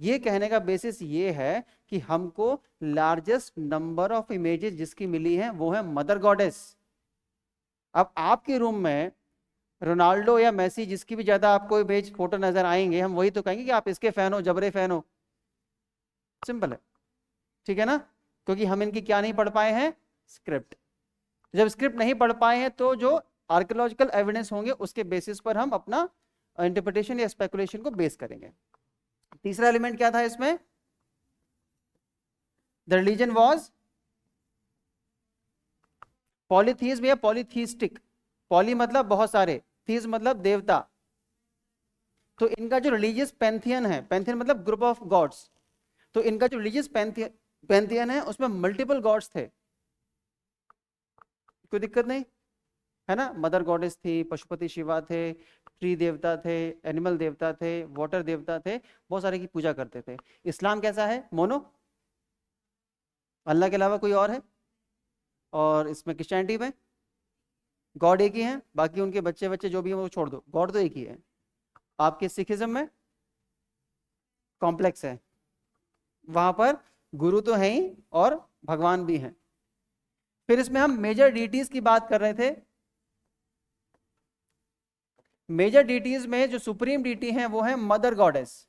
ये कहने का बेसिस ये है कि हमको लार्जेस्ट नंबर ऑफ इमेजेस जिसकी मिली है वो है मदर गॉडेस। अब आपके रूम में रोनाल्डो या मेसी, जिसकी भी ज्यादा आपको इमेज फोटो नजर आएंगे, हम वही तो कहेंगे कि आप इसके फैन हो, जबरे फैन हो। सिंपल है, ठीक है ना? क्योंकि हम इनकी क्या नहीं पढ़ पाए हैं? स्क्रिप्ट। जब स्क्रिप्ट नहीं पढ़ पाए हैं तो जो आर्कियोलॉजिकल एविडेंस होंगे उसके बेसिस पर हम अपना इंटरप्रिटेशन या स्पेकुलेशन को बेस करेंगे। तीसरा एलिमेंट क्या था इसमें? द रिलीजन वॉज पॉलीथीज्म या पॉलीथीस्टिक। पॉली मतलब बहुत सारे, थीज मतलब देवता। तो इनका जो रिलीजियस पैंथियन है, पैंथियन मतलब ग्रुप ऑफ गॉड्स, तो इनका जो रिलीजियस पैंथियन है उसमें मल्टीपल गॉड्स थे। कोई दिक्कत नहीं है ना? मदर गॉडेस थी, पशुपति शिवा थे, ट्री देवता थे, एनिमल देवता थे, वाटर देवता थे, बहुत सारे की पूजा करते थे। इस्लाम कैसा है? मोनो, अल्लाह के अलावा कोई और है। और इसमें क्रिश्चियनिटी में गॉड एक ही है, बाकी उनके बच्चे बच्चे जो भी हैं वो छोड़ दो, गॉड तो एक ही है। आपके सिखिज्म में कॉम्प्लेक्स है, वहां पर गुरु तो है ही और भगवान भी हैं। फिर इसमें हम मेजर डीटीज की बात कर रहे थे। मेजर डीटीज में जो सुप्रीम डीटी है वो है मदर गॉडेस,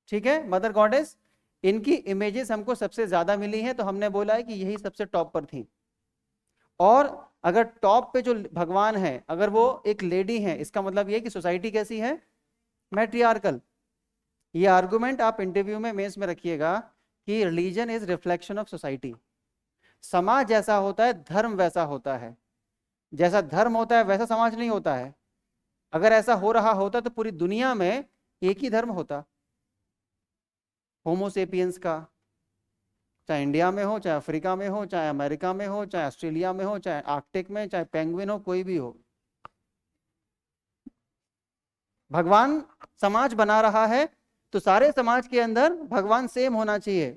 ठीक है, मदर गॉडेस। इनकी इमेजेस हमको सबसे ज्यादा मिली हैं, तो हमने बोला है कि यही सबसे टॉप पर थी। और अगर टॉप पे जो भगवान है अगर वो एक लेडी है, इसका मतलब ये कि सोसाइटी कैसी है? मैट्रियार्कल। ये आर्गुमेंट आप इंटरव्यू में, मेंस में रखिएगा कि religion is reflection of society. समाज जैसा होता है धर्म वैसा होता है, जैसा धर्म होता है वैसा समाज नहीं होता है। अगर ऐसा हो रहा होता तो पूरी दुनिया में एक ही धर्म होता, होमोसेपियंस का। चाहे इंडिया में हो, चाहे अफ्रीका में हो, चाहे अमेरिका में हो, चाहे ऑस्ट्रेलिया में हो, चाहे आर्कटिक में, चाहे पेंगुइन हो, कोई भी हो। भगवान समाज बना रहा है तो सारे समाज के अंदर भगवान सेम होना चाहिए।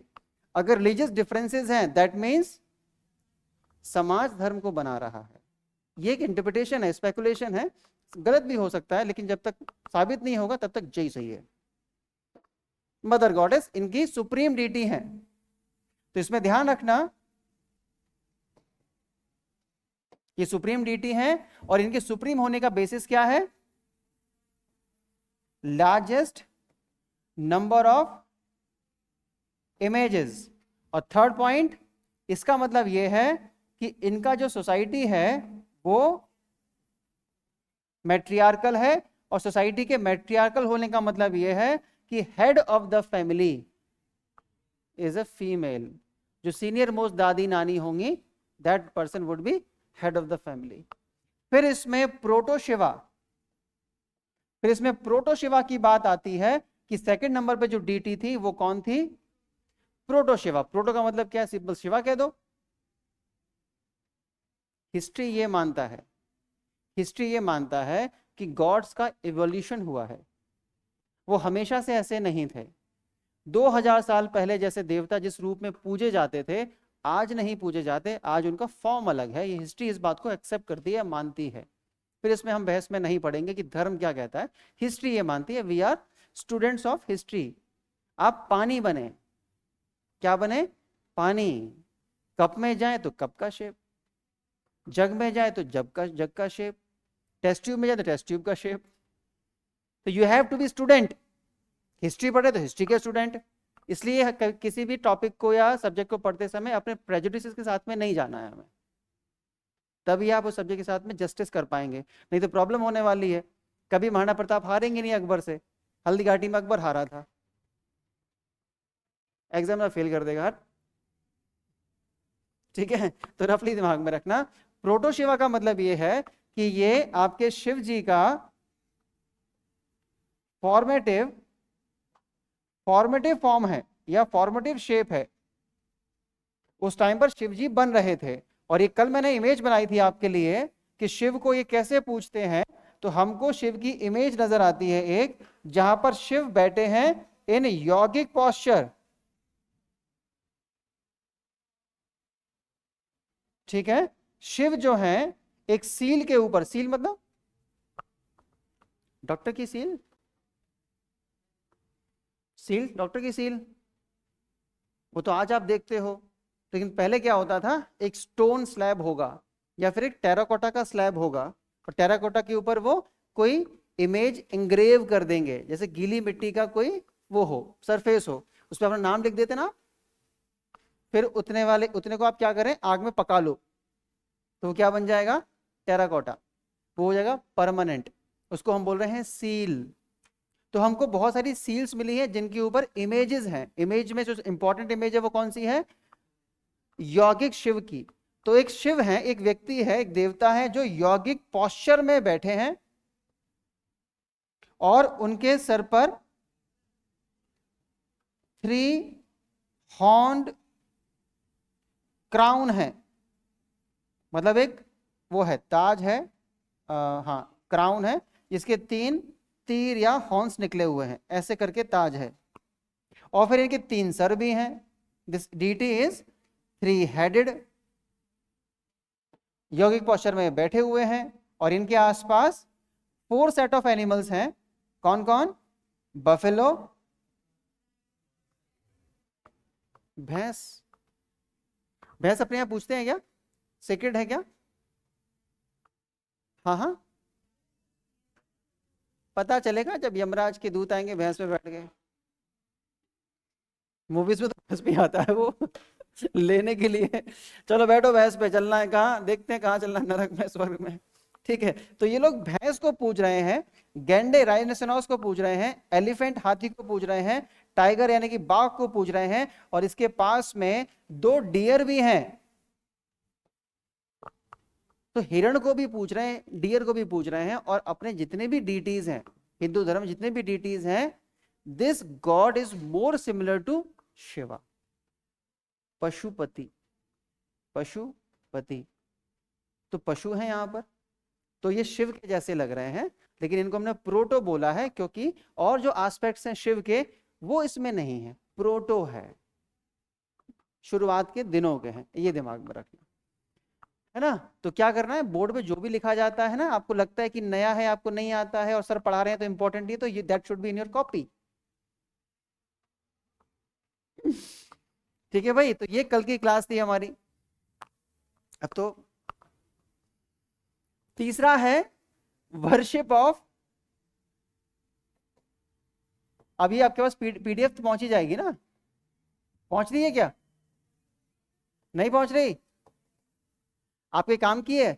अगर रिलीजियस डिफरेंसेस हैं दैट मीन्स समाज धर्म को बना रहा है। ये एक इंटरप्रिटेशन है, स्पेकुलेशन है, गलत भी हो सकता है, लेकिन जब तक साबित नहीं होगा तब तक यही सही है। मदर गॉडेस इनकी सुप्रीम डीटी है। तो इसमें ध्यान रखना ये सुप्रीम डीटी है, और इनके सुप्रीम होने का बेसिस क्या है? Largest number of images. और थर्ड पॉइंट, इसका मतलब यह है कि इनका जो सोसाइटी है वो मैट्रियार्कल है, और सोसाइटी के मैट्रियार्कल होने का मतलब यह है कि head of the family is a female. जो सीनियर मोस्ट दादी नानी होंगी, that person would be head of the family. फिर इसमें प्रोटोशिवा, फिर इसमें प्रोटोशिवा की बात आती है कि सेकंड नंबर पे जो डीटी थी वो कौन थी? प्रोटोशिवा। प्रोटो का मतलब क्या है? सिंपल शिवा कह दो। हिस्ट्री ये मानता है, हिस्ट्री ये मानता है कि गॉड्स का इवोल्यूशन हुआ है, वो हमेशा से ऐसे नहीं थे। 2000 साल पहले जैसे देवता जिस रूप में पूजे जाते थे, आज नहीं पूजे जाते, आज उनका फॉर्म अलग है। ये हिस्ट्री इस बात को एक्सेप्ट करती है, मानती है। फिर इसमें हम बहस में नहीं पढ़ेंगे कि धर्म क्या कहता है, हिस्ट्री ये मानती है। We are students of history. आप पानी बने, क्या बने? पानी। कप में जाए तो कप का शेप, जग में जाए तो जग का शेप, टेस्ट ट्यूब में जाए तो टेस्ट ट्यूब का शेप। तो you have to be student. History पढ़े तो हिस्ट्री के स्टूडेंट। इसलिए किसी भी टॉपिक को या सब्जेक्ट को पढ़ते समय अपने प्रेजुडिसेस के साथ में नहीं जाना है हमें, तभी आप उस सब्जेक्ट के साथ में जस्टिस कर पाएंगे। नहीं तो प्रॉब्लम होने वाली है। कभी महाराणा प्रताप हारेंगे नहीं अकबर से, हल्दी घाटी में अकबर हारा था। एग्जाम में फेल कर देगा हट। ठीक है, तो रफली दिमाग में रखना, प्रोटो शिवा का मतलब ये है कि ये आपके शिव जी का फॉर्मेटिव फॉर्म है या फॉर्मेटिव शेप है। उस टाइम पर शिव जी बन रहे थे। और ये कल मैंने इमेज बनाई थी आपके लिए कि शिव को ये कैसे पूछते हैं, तो हमको शिव की इमेज नजर आती है एक, जहां पर शिव बैठे हैं इन यौगिक पॉस्चर। ठीक है, शिव जो है एक सील के ऊपर, सील मतलब डॉक्टर की सील, सील डॉक्टर की सील, वो तो आज आप देखते हो, लेकिन पहले क्या होता था, एक स्टोन स्लैब होगा या फिर एक टेराकोटा का स्लैब होगा, और टेराकोटा के ऊपर वो कोई इमेज इंग्रेव कर देंगे, जैसे गीली मिट्टी का कोई वो हो, सरफेस हो, उस पर अपना नाम लिख देते ना। फिर उतने को आप क्या करें, आग में पका लो, तो वो क्या बन जाएगा, टेराकोटा, वो हो जाएगा परमानेंट, उसको हम बोल रहे हैं सील। तो हमको बहुत सारी सील्स मिली हैं जिनके ऊपर इमेजेस हैं। इमेज में जो इंपॉर्टेंट इमेज है वो कौन सी है, यौगिक शिव की। तो एक शिव है, एक व्यक्ति है, एक देवता है जो यौगिक पॉस्चर में बैठे हैं, और उनके सर पर 3 हॉर्न्ड क्राउन है, मतलब एक वो है, ताज है, हाँ क्राउन है, जिसके 3 तीर या हॉर्न्स निकले हुए हैं, ऐसे करके ताज है। और फिर इनके 3 सर भी हैं। दिस डीटी इज 3 हेडेड, यौगिक पोस्चर में बैठे हुए हैं, और इनके आसपास 4 सेट ऑफ एनिमल्स हैं। कौन कौन, बफेलो, भैंस। भैंस अपने यहां पूछते हैं क्या, सेक्रेड है क्या? हाँ हाँ, पता चलेगा जब यमराज के दूत आएंगे भैंस पे बैठ गए। मूवीज में तो भैंस भी आता है वो लेने के लिए, चलो बैठो भैंस पे, चलना है कहाँ, देखते हैं कहाँ चलना है, नरक में स्वर्ग में। ठीक है, तो ये लोग भैंस को पूछ रहे हैं, गैंडे राइनोसेरोस को पूछ रहे हैं, एलिफेंट हाथी को पूछ रहे हैं, टाइगर यानी कि बाघ को पूछ रहे हैं, और इसके पास में 2 डियर भी हैं। तो हिरण को भी पूछ रहे हैं, डियर को भी पूछ रहे हैं, और अपने जितने भी डीटीज हैं, हिंदू धर्म जितने भी डीटीज हैं, this god is more similar to Shiva, Pashupati, Pashupati, तो पशु है यहां पर, तो ये शिव के जैसे लग रहे हैं, लेकिन इनको हमने प्रोटो बोला है क्योंकि और जो एस्पेक्ट्स हैं शिव के वो इसमें नहीं है, प्रोटो है, शुरुआत के दिनों के हैं, ये दिमाग में रखना है ना। तो क्या करना है, बोर्ड पे जो भी लिखा जाता है ना, आपको लगता है कि नया है, आपको नहीं आता है और सर पढ़ा रहे हैं तो इंपॉर्टेंट नहीं, तो ये that should be in your copy. ठीक है भाई, तो ये कल की क्लास थी हमारी। अब तो तीसरा है वर्शिप ऑफ, अभी आपके पास पीडीएफ तो पहुंची जाएगी ना, पहुंच रही है क्या, नहीं पहुंच रही? आपके काम की है,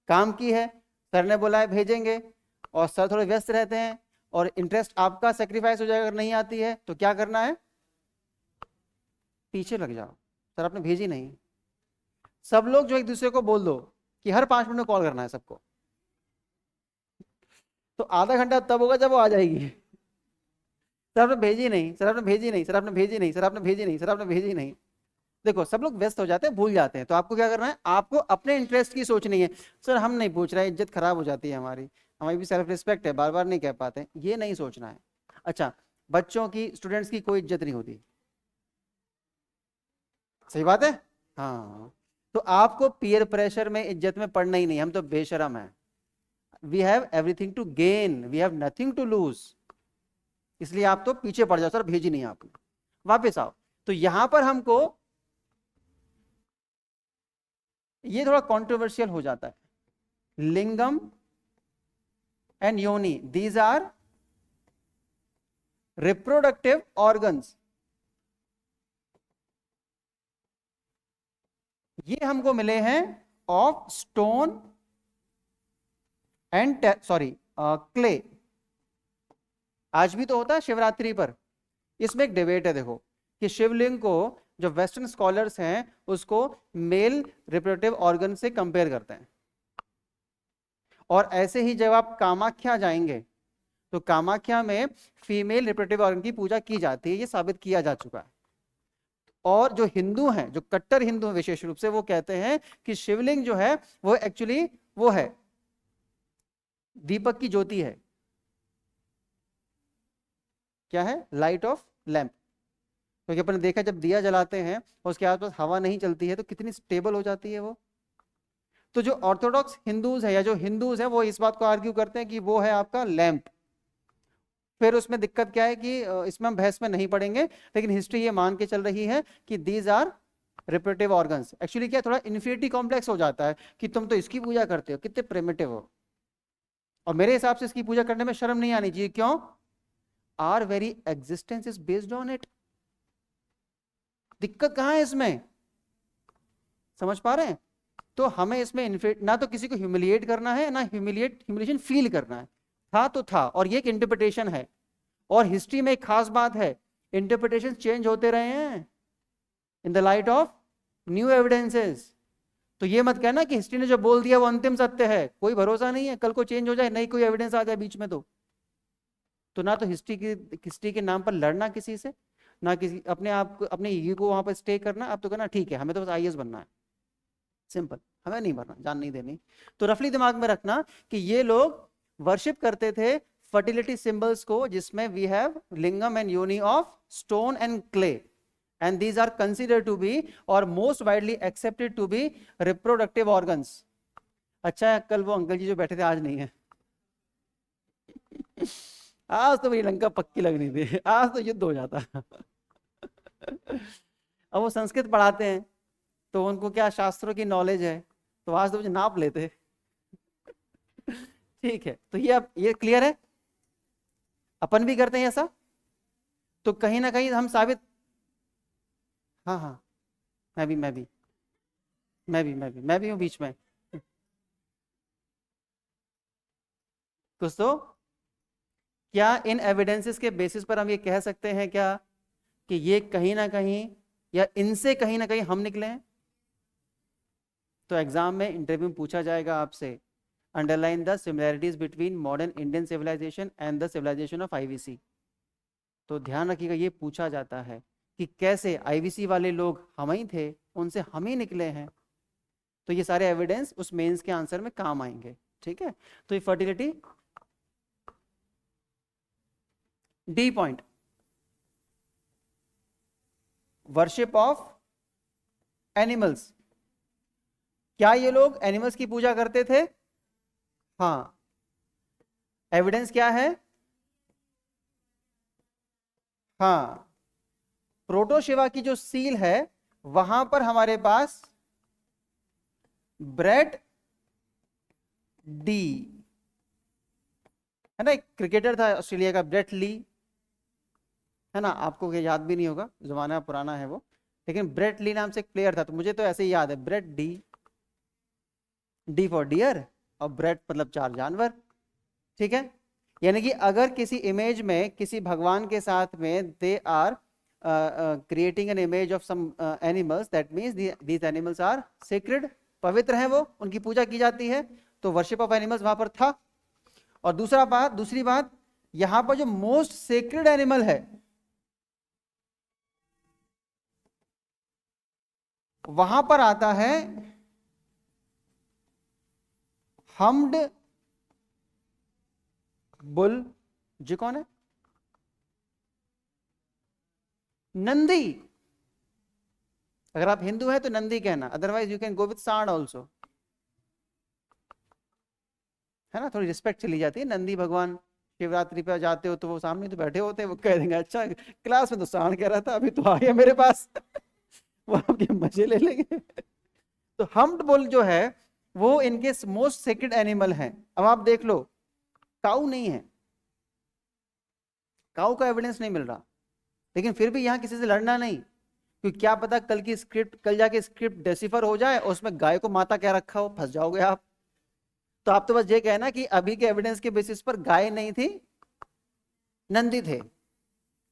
काम की है, सर ने बोला है भेजेंगे, और सर थोड़े व्यस्त रहते हैं, और इंटरेस्ट आपका सेक्रीफाइस हो जाएगा अगर नहीं आती है, तो क्या करना है, पीछे लग जाओ, सर आपने भेजी नहीं। सब लोग जो एक दूसरे को बोल दो कि हर 5 मिनट में कॉल करना है सबको, तो आधा घंटा तब होगा जब वो आ जाएगी। सर आपने भेजी नहीं, सर आपने भेजी नहीं, सर आपने भेजी नहीं, सर आपने भेजी नहीं, सर आपने भेजी नहीं। देखो सब लोग व्यस्त हो जाते हैं, भूल जाते हैं, तो आपको क्या करना है, आपको अपने इंटरेस्ट की सोचनी है। सर हम नहीं पूछ रहे, इज्जत खराब हो जाती है हमारी, हमारी भी सेल्फ रिस्पेक्ट है, बार बार नहीं कह पाते, ये नहीं सोचना है। अच्छा, बच्चों की, स्टूडेंट्स की कोई इज्जत नहीं होती, सही बात है। हाँ, तो आपको पीयर प्रेशर में इज्जत में पड़ना ही नहीं, हम तो बेशरम है, we have everything to gain, we have nothing to lose, इसलिए आप तो पीछे पड़ जाओ, सर भेजी नहीं आपने, वापस आओ। तो यहां पर हमको ये थोड़ा कंट्रोवर्शियल हो जाता है, लिंगम एंड योनि, दीज आर रिप्रोडक्टिव ऑर्गन्स, ये हमको मिले हैं of stone and sorry clay. आज भी तो होता है शिवरात्रि पर, इसमें एक डिबेट है देखो कि शिवलिंग को जो वेस्टर्न स्कॉलर्स हैं उसको मेल रिप्रोडक्टिव ऑर्गन से कंपेयर करते हैं, और ऐसे ही जब आप कामाख्या जाएंगे तो कामाख्या में फीमेल रिप्रोडक्टिव ऑर्गन की पूजा की जाती है, ये साबित किया जा चुका है। और जो हिंदू हैं, जो कट्टर हिंदू हैं विशेष रूप से, वो कहते हैं कि शिवलिंग जो है वो एक्चुअली वो है दीपक की ज्योति है। क्या है? Light of lamp. क्योंकि अपन ने देखा जब दिया जलाते हैं और उसके आसपास हवा नहीं चलती है तो कितनी स्टेबल हो जाती है वो। तो जो ऑर्थोडॉक्स हिंदूज है या जो हिंदूज है वो इस बात को आर्ग्यू करते हैं कि वो है आपका लैंप। फिर उसमें दिक्कत क्या है कि इसमें हम बहस में नहीं पड़ेंगे, लेकिन हिस्ट्री ये मान के चल रही है कि these are reproductive organs. Actually क्या, थोड़ा इन्फिनिटी कॉम्प्लेक्स हो जाता है कि तुम तो इसकी पूजा करते हो, कितने प्रिमिटिव हो। और मेरे हिसाब से इसकी पूजा करने में शर्म नहीं आनी चाहिए। क्यों? Our very existence is based on it. दिक्कत कहां है इसमें? समझ पा रहे हैं? तो हमें इसमें ना तो किसी को ह्यूमिलिएट करना है, ना ह्यूमिलिएशन फील करना है। था तो था, और ये एक इंटरप्रिटेशन है। और हिस्ट्री में एक खास बात है, इंटरप्रिटेशन चेंज होते रहे हैं in the light of new evidences. तो ये मत कहना कि हिस्ट्री ने जो बोल दिया वो अंतिम सत्य है, कोई भरोसा नहीं है, कल को चेंज हो जाए, नई कोई एविडेंस आ जाए बीच में। तो ना तो हिस्ट्री के नाम पर लड़ना किसी से, ना किसी अपने आप को, अपने ईगो को वहां पर स्टे करना। आप तो कहना ठीक है हमें तो बस आईएएस बनना है, सिंपल, हमें नहीं बनना, जान नहीं देनी। तो रफली दिमाग में रखना कि ये लोग वर्शिप करते थे फर्टिलिटी सिंबल्स को, जिसमें we have lingam and yoni of stone and clay, and these are considered to be और most widely accepted to be reproductive organs. अच्छा है कल वो अंकल जी जो बैठे थे आज नहीं है। आज तो मेरी लंका पक्की लगनी थी, आज तो युद्ध हो जाता। अब वो संस्कृत पढ़ाते हैं तो उनको क्या शास्त्रों की नॉलेज है, तो आज तो मुझे नाप लेते। ठीक है, तो ये अब ये क्लियर है, अपन भी करते हैं ऐसा। तो कहीं ना कहीं हम साबित, हाँ हाँ, मैं भी हूँ बीच में। कुछ तो क्या इन एविडेंसेस के बेसिस पर हम ये कह सकते हैं क्या कि ये कहीं ना कहीं या इनसे कहीं ना कहीं हम निकले हैं? तो एग्जाम में इंटरव्यू में पूछा जाएगा आपसे, underline the similarities between modern Indian civilisation and the civilisation of IVC. तो ध्यान रखिएगा ये पूछा जाता है कि कैसे आईवीसी वाले लोग हम ही थे, उनसे हम ही निकले हैं। तो ये सारे एविडेंस उस मेंस के आंसर में काम आएंगे। ठीक है, तो ये fertility D point, worship of animals. क्या ये लोग एनिमल्स की पूजा करते थे? हाँ। एविडेंस क्या है? हाँ, प्रोटोशिवा की जो सील है वहां पर हमारे पास ब्रेट डी है ना, एक क्रिकेटर था ऑस्ट्रेलिया का, ब्रेट ली, है ना, आपको याद भी नहीं होगा, जमाना पुराना है वो, लेकिन ब्रेट ली नाम से एक प्लेयर था, तो मुझे तो ऐसे ही याद है, BRET D, D for deer, और ब्रेट मतलब चार जानवर। ठीक है, यानी कि अगर किसी इमेज में किसी भगवान के साथ में they are creating an image of some animals, that means these animals are sacred, पवित्र हैं वो, उनकी पूजा की जाती है। तो वर्शिप ऑफ एनिमल्स वहां पर था। और दूसरी बात, यहां पर जो मोस्ट सेक्रेड एनिमल है वहां पर आता है हम्ड बुल। जी कौन है? नंदी। अगर आप हिंदू हैं तो नंदी कहना, otherwise you can go with सांड ऑल्सो, है ना, थोड़ी रिस्पेक्ट चली जाती है। नंदी भगवान शिवरात्रि पे जाते हो तो वो सामने तो बैठे होते हैं, वो कह देंगे अच्छा क्लास में तो सांड कह रहा था, अभी तो आ गया मेरे पास। वो आपके मजे ले लेंगे। तो हम्ड बुल जो है वो इनके मोस्ट सेक्रेड एनिमल है। अब आप देख लो, काऊ नहीं है, काऊ का एविडेंस नहीं मिल रहा, लेकिन फिर भी यहां किसी से लड़ना नहीं, क्योंकि क्या पता कल जाके स्क्रिप्ट डेसिफर हो जाए और उसमें गाय को माता क्या रखा हो, फंस जाओगे आप। तो आप तो बस ये कहना कि अभी के एविडेंस के बेसिस पर गाय नहीं थी, नंदी थे।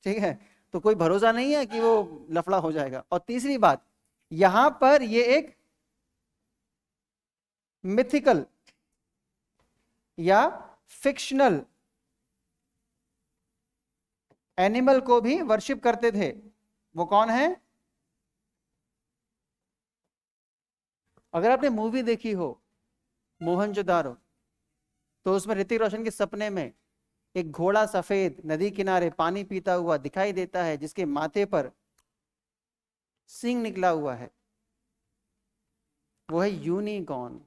ठीक है, तो कोई भरोसा नहीं है कि वो लफड़ा हो जाएगा। और तीसरी बात, यहां पर ये एक मिथिकल या फिक्शनल एनिमल को भी वर्शिप करते थे। वो कौन है? अगर आपने मूवी देखी हो मोहनजोदारो, तो उसमें ऋतिक रोशन के सपने में एक घोड़ा सफेद नदी किनारे पानी पीता हुआ दिखाई देता है, जिसके माथे पर सींग निकला हुआ है, वो है यूनिकॉर्न।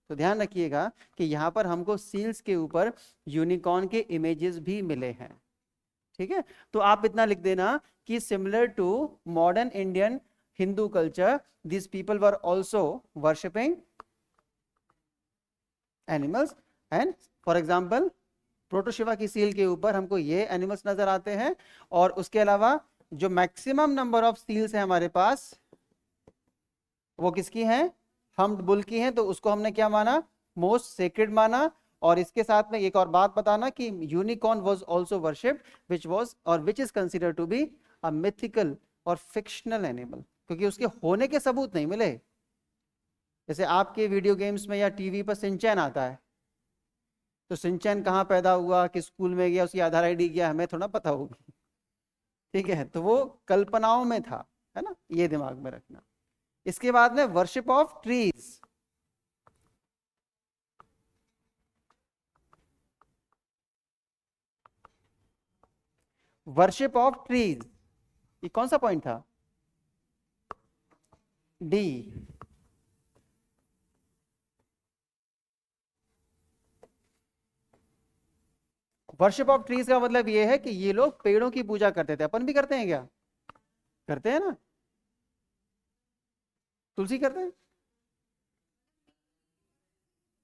तो ध्यान रखिएगा कि यहां पर हमको सील्स के ऊपर यूनिकॉर्न के इमेजेस भी मिले हैं। ठीक है, तो आप इतना लिख देना कि similar to modern Indian Hindu culture, this people were also worshipping animals. And for example प्रोटोशिवा की सील के ऊपर हमको ये एनिमल्स नजर आते हैं। और उसके अलावा जो मैक्सिमम नंबर ऑफ सील्स है हमारे पास, वो किसकी हैं? हम्प्ड बुल की हैं। तो उसको हमने क्या माना? मोस्ट सेक्रेड माना। और इसके साथ में एक और बात बताना कि unicorn was also worshipped, which was और which is considered to be a mythical और फिक्शनल एनिमल, क्योंकि उसके होने के सबूत नहीं मिले। जैसे आपके वीडियो गेम्स में या टीवी पर सिंचैन आता है, तो सिंचैन कहाँ पैदा हुआ, किस स्कूल में गया, उसकी आधार आईडी क्या, हमें थोड़ा पता होगी। ठीक है, तो वो कल्पनाओं में था, है ना, ये दिमाग में रखना। इसके बाद में worship of trees. Worship of trees, ये कौन सा पॉइंट था? डी। वर्शिप ऑफ ट्रीज का मतलब ये है कि ये लोग पेड़ों की पूजा करते थे। अपन भी करते हैं क्या? करते हैं ना। तुलसी करते हैं।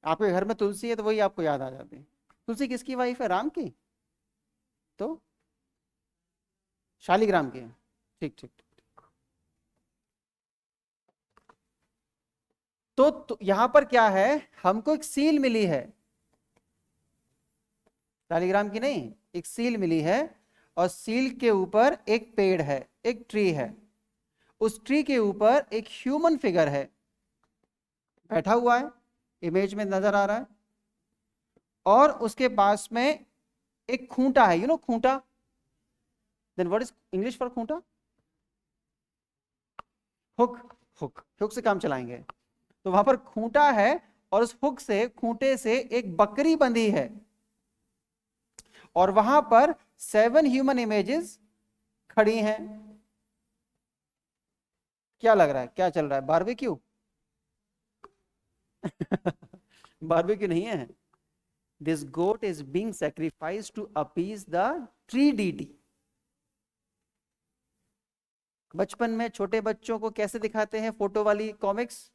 आपके घर में तुलसी है तो वही आपको याद आ जाती है। तुलसी किसकी वाइफ है? राम की। तो शालिग्राम की है। ठीक ठीक ठीक। तो यहां पर क्या है, हमको एक सील मिली है, शालिग्राम की नहीं, एक सील मिली है। और सील के ऊपर एक पेड़ है, एक ट्री है। उस ट्री के ऊपर एक ह्यूमन फिगर है, बैठा हुआ है, इमेज में नजर आ रहा है। और उसके पास में एक खूंटा है, खूंटा। Then what is English for खूंटा? हुक। हुक से काम चलाएंगे। तो वहां पर खूंटा है, और उस हुक से, खूंटे से एक बकरी बंधी है। और वहां पर 7 ह्यूमन इमेजेस खड़ी हैं। क्या लग रहा है, क्या चल रहा है? बारबेक्यू? बारबेक्यू नहीं है। This goat is being sacrifice to appease the tree deity. बचपन में छोटे बच्चों को कैसे दिखाते हैं फोटो वाली कॉमिक्स?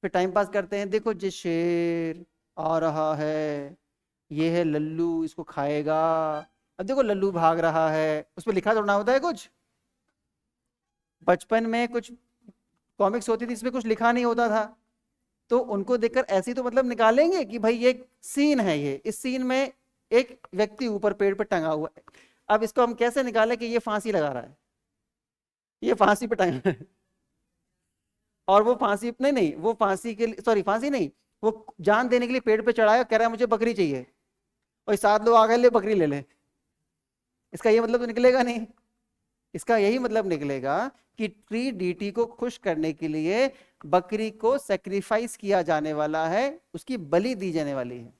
फिर टाइम पास करते हैं, देखो जी शेर आ रहा है, ये है लल्लू, इसको खाएगा। अब देखो लल्लू भाग रहा है, उसमें लिखा थोड़ा होता है कुछ। बचपन में कुछ कॉमिक्स होती थी, इसमें कुछ लिखा नहीं होता था। तो उनको देखकर ऐसी तो मतलब निकालेंगे कि भाई ये सीन है, ये इस सीन में एक व्यक्ति ऊपर पेड़ पर टंगा हुआ है। अब इसको हम कैसे निकालें कि ये फांसी लगा रहा है, ये फांसी पे टंगा है। और वो फांसी नहीं नहीं, वो फांसी के लिए, सॉरी फांसी नहीं, वो जान देने के लिए पेड़ पे चढ़ाया, कह रहा है मुझे बकरी चाहिए, और 7 लोग आ गए ले बकरी ले ले। इसका ये मतलब तो निकलेगा नहीं। इसका यही मतलब निकलेगा कि ट्री डीटी को खुश करने के लिए बकरी को सेक्रीफाइस किया जाने वाला है, उसकी बलि दी जाने वाली है।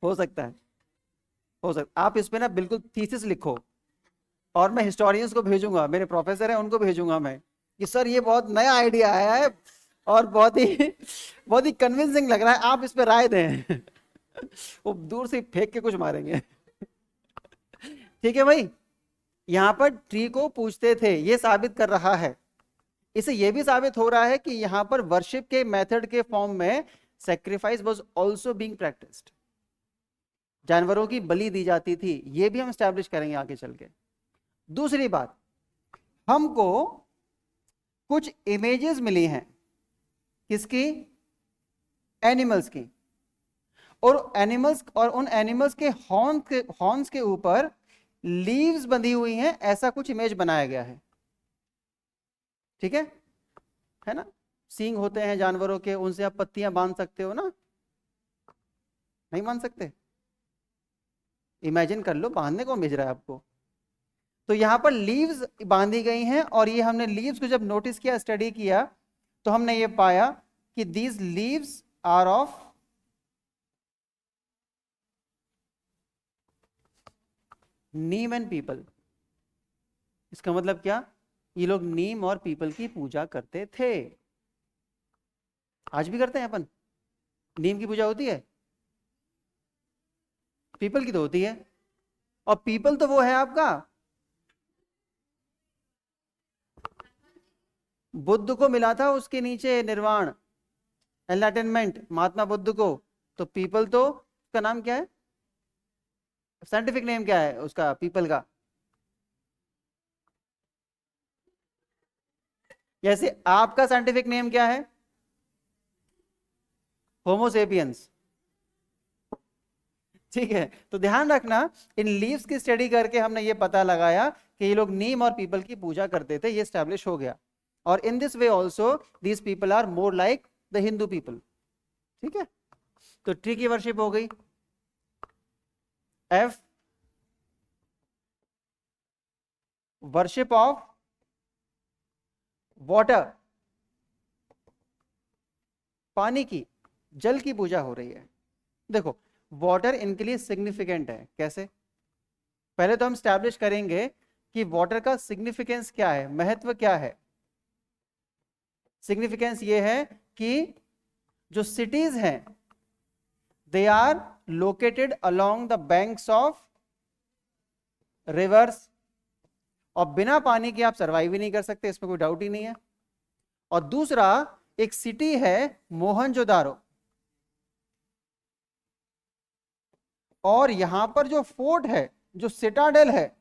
हो सकता है, हो सकता। आप इस पे ना बिल्कुल थीसिस लिखो, और मैं हिस्टोरियंस को भेजूंगा, मेरे प्रोफेसर हैं उनको भेजूंगा मैं, कि सर ये बहुत नया आइडिया आया है, और बहुत ही कन्विंसिंग लग रहा है, आप इस पे राय दें। वो दूर से फेंक के कुछ मारेंगे। ठीक है भाई, यहां पर ट्री को पूछते थे, ये साबित कर रहा है। इससे यह भी साबित हो रहा है कि यहां पर वर्शिप के मेथड के फॉर्म में sacrifice was also being practised, जानवरों की बलि दी जाती थी। यह भी हम स्टैब्लिश करेंगे आगे चल के। दूसरी बात, हमको कुछ इमेजेस मिली हैं किसकी? एनिमल्स की। और एनिमल्स, और उन एनिमल्स के हॉर्न्स के ऊपर लीव्स बंधी हुई हैं, ऐसा कुछ इमेज बनाया गया है। ठीक है ना? सींग होते हैं जानवरों के, उनसे आप पत्तियां बांध सकते हो ना? नहीं बांध सकते? इमेजिन कर लो, बांधने कौन भेज रहा है आपको? तो यहां पर लीव्स बांधी गई हैं, और ये हमने लीव्स को जब नोटिस किया, स्टडी किया, तो हमने ये पाया कि these leaves are of neem and peepal. इसका मतलब क्या? ये लोग नीम और पीपल की पूजा करते थे। आज भी करते हैं अपन। नीम की पूजा होती है, पीपल की तो होती है। और पीपल तो वो है आपका, बुद्ध को मिला था उसके नीचे निर्वाण, एनलाइटनमेंट, महात्मा बुद्ध को। तो पीपल तो, उसका नाम क्या है, साइंटिफिक नेम क्या है उसका, पीपल का? जैसे आपका साइंटिफिक नेम क्या है? होमोसेपियंस। ठीक है, तो ध्यान रखना, इन लीव्स की स्टडी करके हमने ये पता लगाया कि ये लोग नीम और पीपल की पूजा करते थे, ये स्टैब्लिश हो गया। और in this way also these people are more like the Hindu people. ठीक है, तो ट्री की वर्शिप हो गई। एफ, वर्शिप ऑफ वाटर, पानी की, जल की पूजा हो रही है। देखो, वाटर इनके लिए सिग्निफिकेंट है। कैसे? पहले तो हम स्टैब्लिश करेंगे कि वाटर का सिग्निफिकेंस क्या है, महत्व क्या है। सिग्निफिकेंस ये है कि जो सिटीज हैं, they are located along the banks of rivers, और बिना पानी के आप सर्वाइव ही नहीं कर सकते, इसमें कोई डाउट ही नहीं है। और दूसरा, एक सिटी है मोहनजोदारो, और यहां पर जो फोर्ट है, जो सिटाडेल है,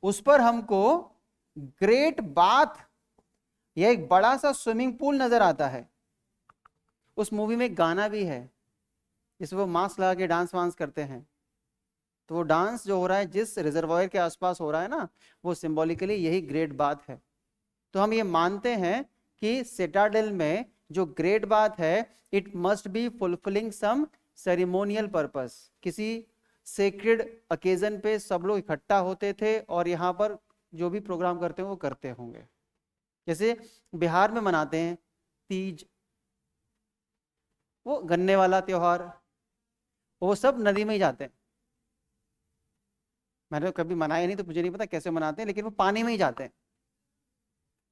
उस पर हमको ग्रेट बाथ, यह एक बड़ा सा स्विमिंग पूल नजर आता है। उस मूवी में गाना भी है जिसमें वो मास्क लगा के डांस वांस करते हैं। तो वो डांस जो हो रहा है जिस रिजर्वायर के आसपास हो रहा है ना, वो सिंबॉलिकली यही ग्रेट बाथ है। तो हम ये मानते हैं कि सिटाडेल में जो ग्रेट बाथ है, it must be fulfilling some ceremonial purpose. किसी सेक्रेड ओकेजन पे सब लोग इकट्ठा होते थे, और यहाँ पर जो भी प्रोग्राम करते हैं वो करते होंगे। जैसे बिहार में मनाते हैं तीज, वो गन्ने वाला त्योहार, वो सब नदी में ही जाते हैं। मैंने कभी मनाया नहीं तो मुझे नहीं पता कैसे मनाते हैं, लेकिन वो पानी में ही जाते हैं,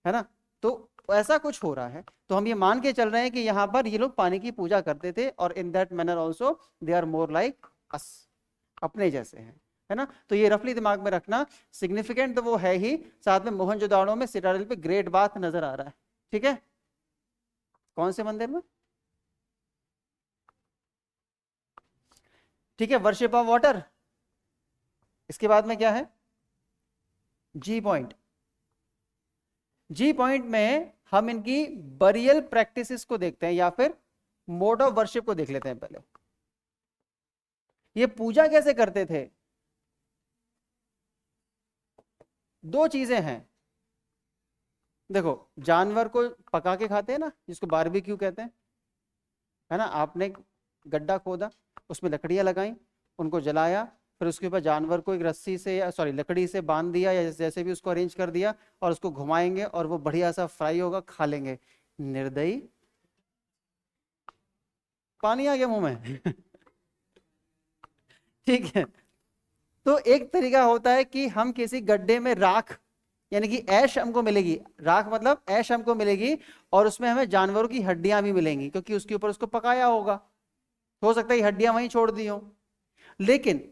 है ना? तो ऐसा कुछ हो रहा है। तो हम ये मान के चल रहे हैं कि यहाँ पर ये लोग पानी की पूजा करते थे, और in that manner also they are more like us, अपने जैसे हैं, है ना? तो ये रफली दिमाग में रखना। सिग्निफिकेंट तो वो है ही, साथ में मोहनजोदाड़ो में सिटाडेल पे ग्रेट बाथ नजर आ रहा है। ठीक है, कौन से मंदिर में? ठीक है, वर्शिप ऑफ वाटर। इसके बाद में क्या है? जी पॉइंट। जी पॉइंट में हम इनकी बरियल प्रैक्टिसेस को देखते हैं, या फिर मोड ऑफ वर्शिप को देख लेते हैं पहले। ये पूजा कैसे करते थे? दो चीजें हैं। देखो, जानवर को पका के खाते हैं ना, जिसको बारबेक्यू कहते हैं, है ना? आपने गड्ढा खोदा, उसमें लकड़ियां लगाई, उनको जलाया, फिर उसके ऊपर जानवर को एक रस्सी से, या सॉरी लकड़ी से बांध दिया, या जैसे भी उसको अरेंज कर दिया, और उसको घुमाएंगे और वो बढ़िया सा फ्राई होगा, खा लेंगे। निर्दयी, पानी आ गया मुंह में। ठीक है, तो एक तरीका होता है कि हम किसी गड्ढे में राख, यानी कि ऐश हमको मिलेगी, राख मतलब ऐश हमको मिलेगी, और उसमें हमें जानवरों की हड्डियां भी मिलेंगी, क्योंकि उसके ऊपर उसको पकाया होगा। हो सकता है हड्डियां वहीं छोड़ दी हो। लेकिन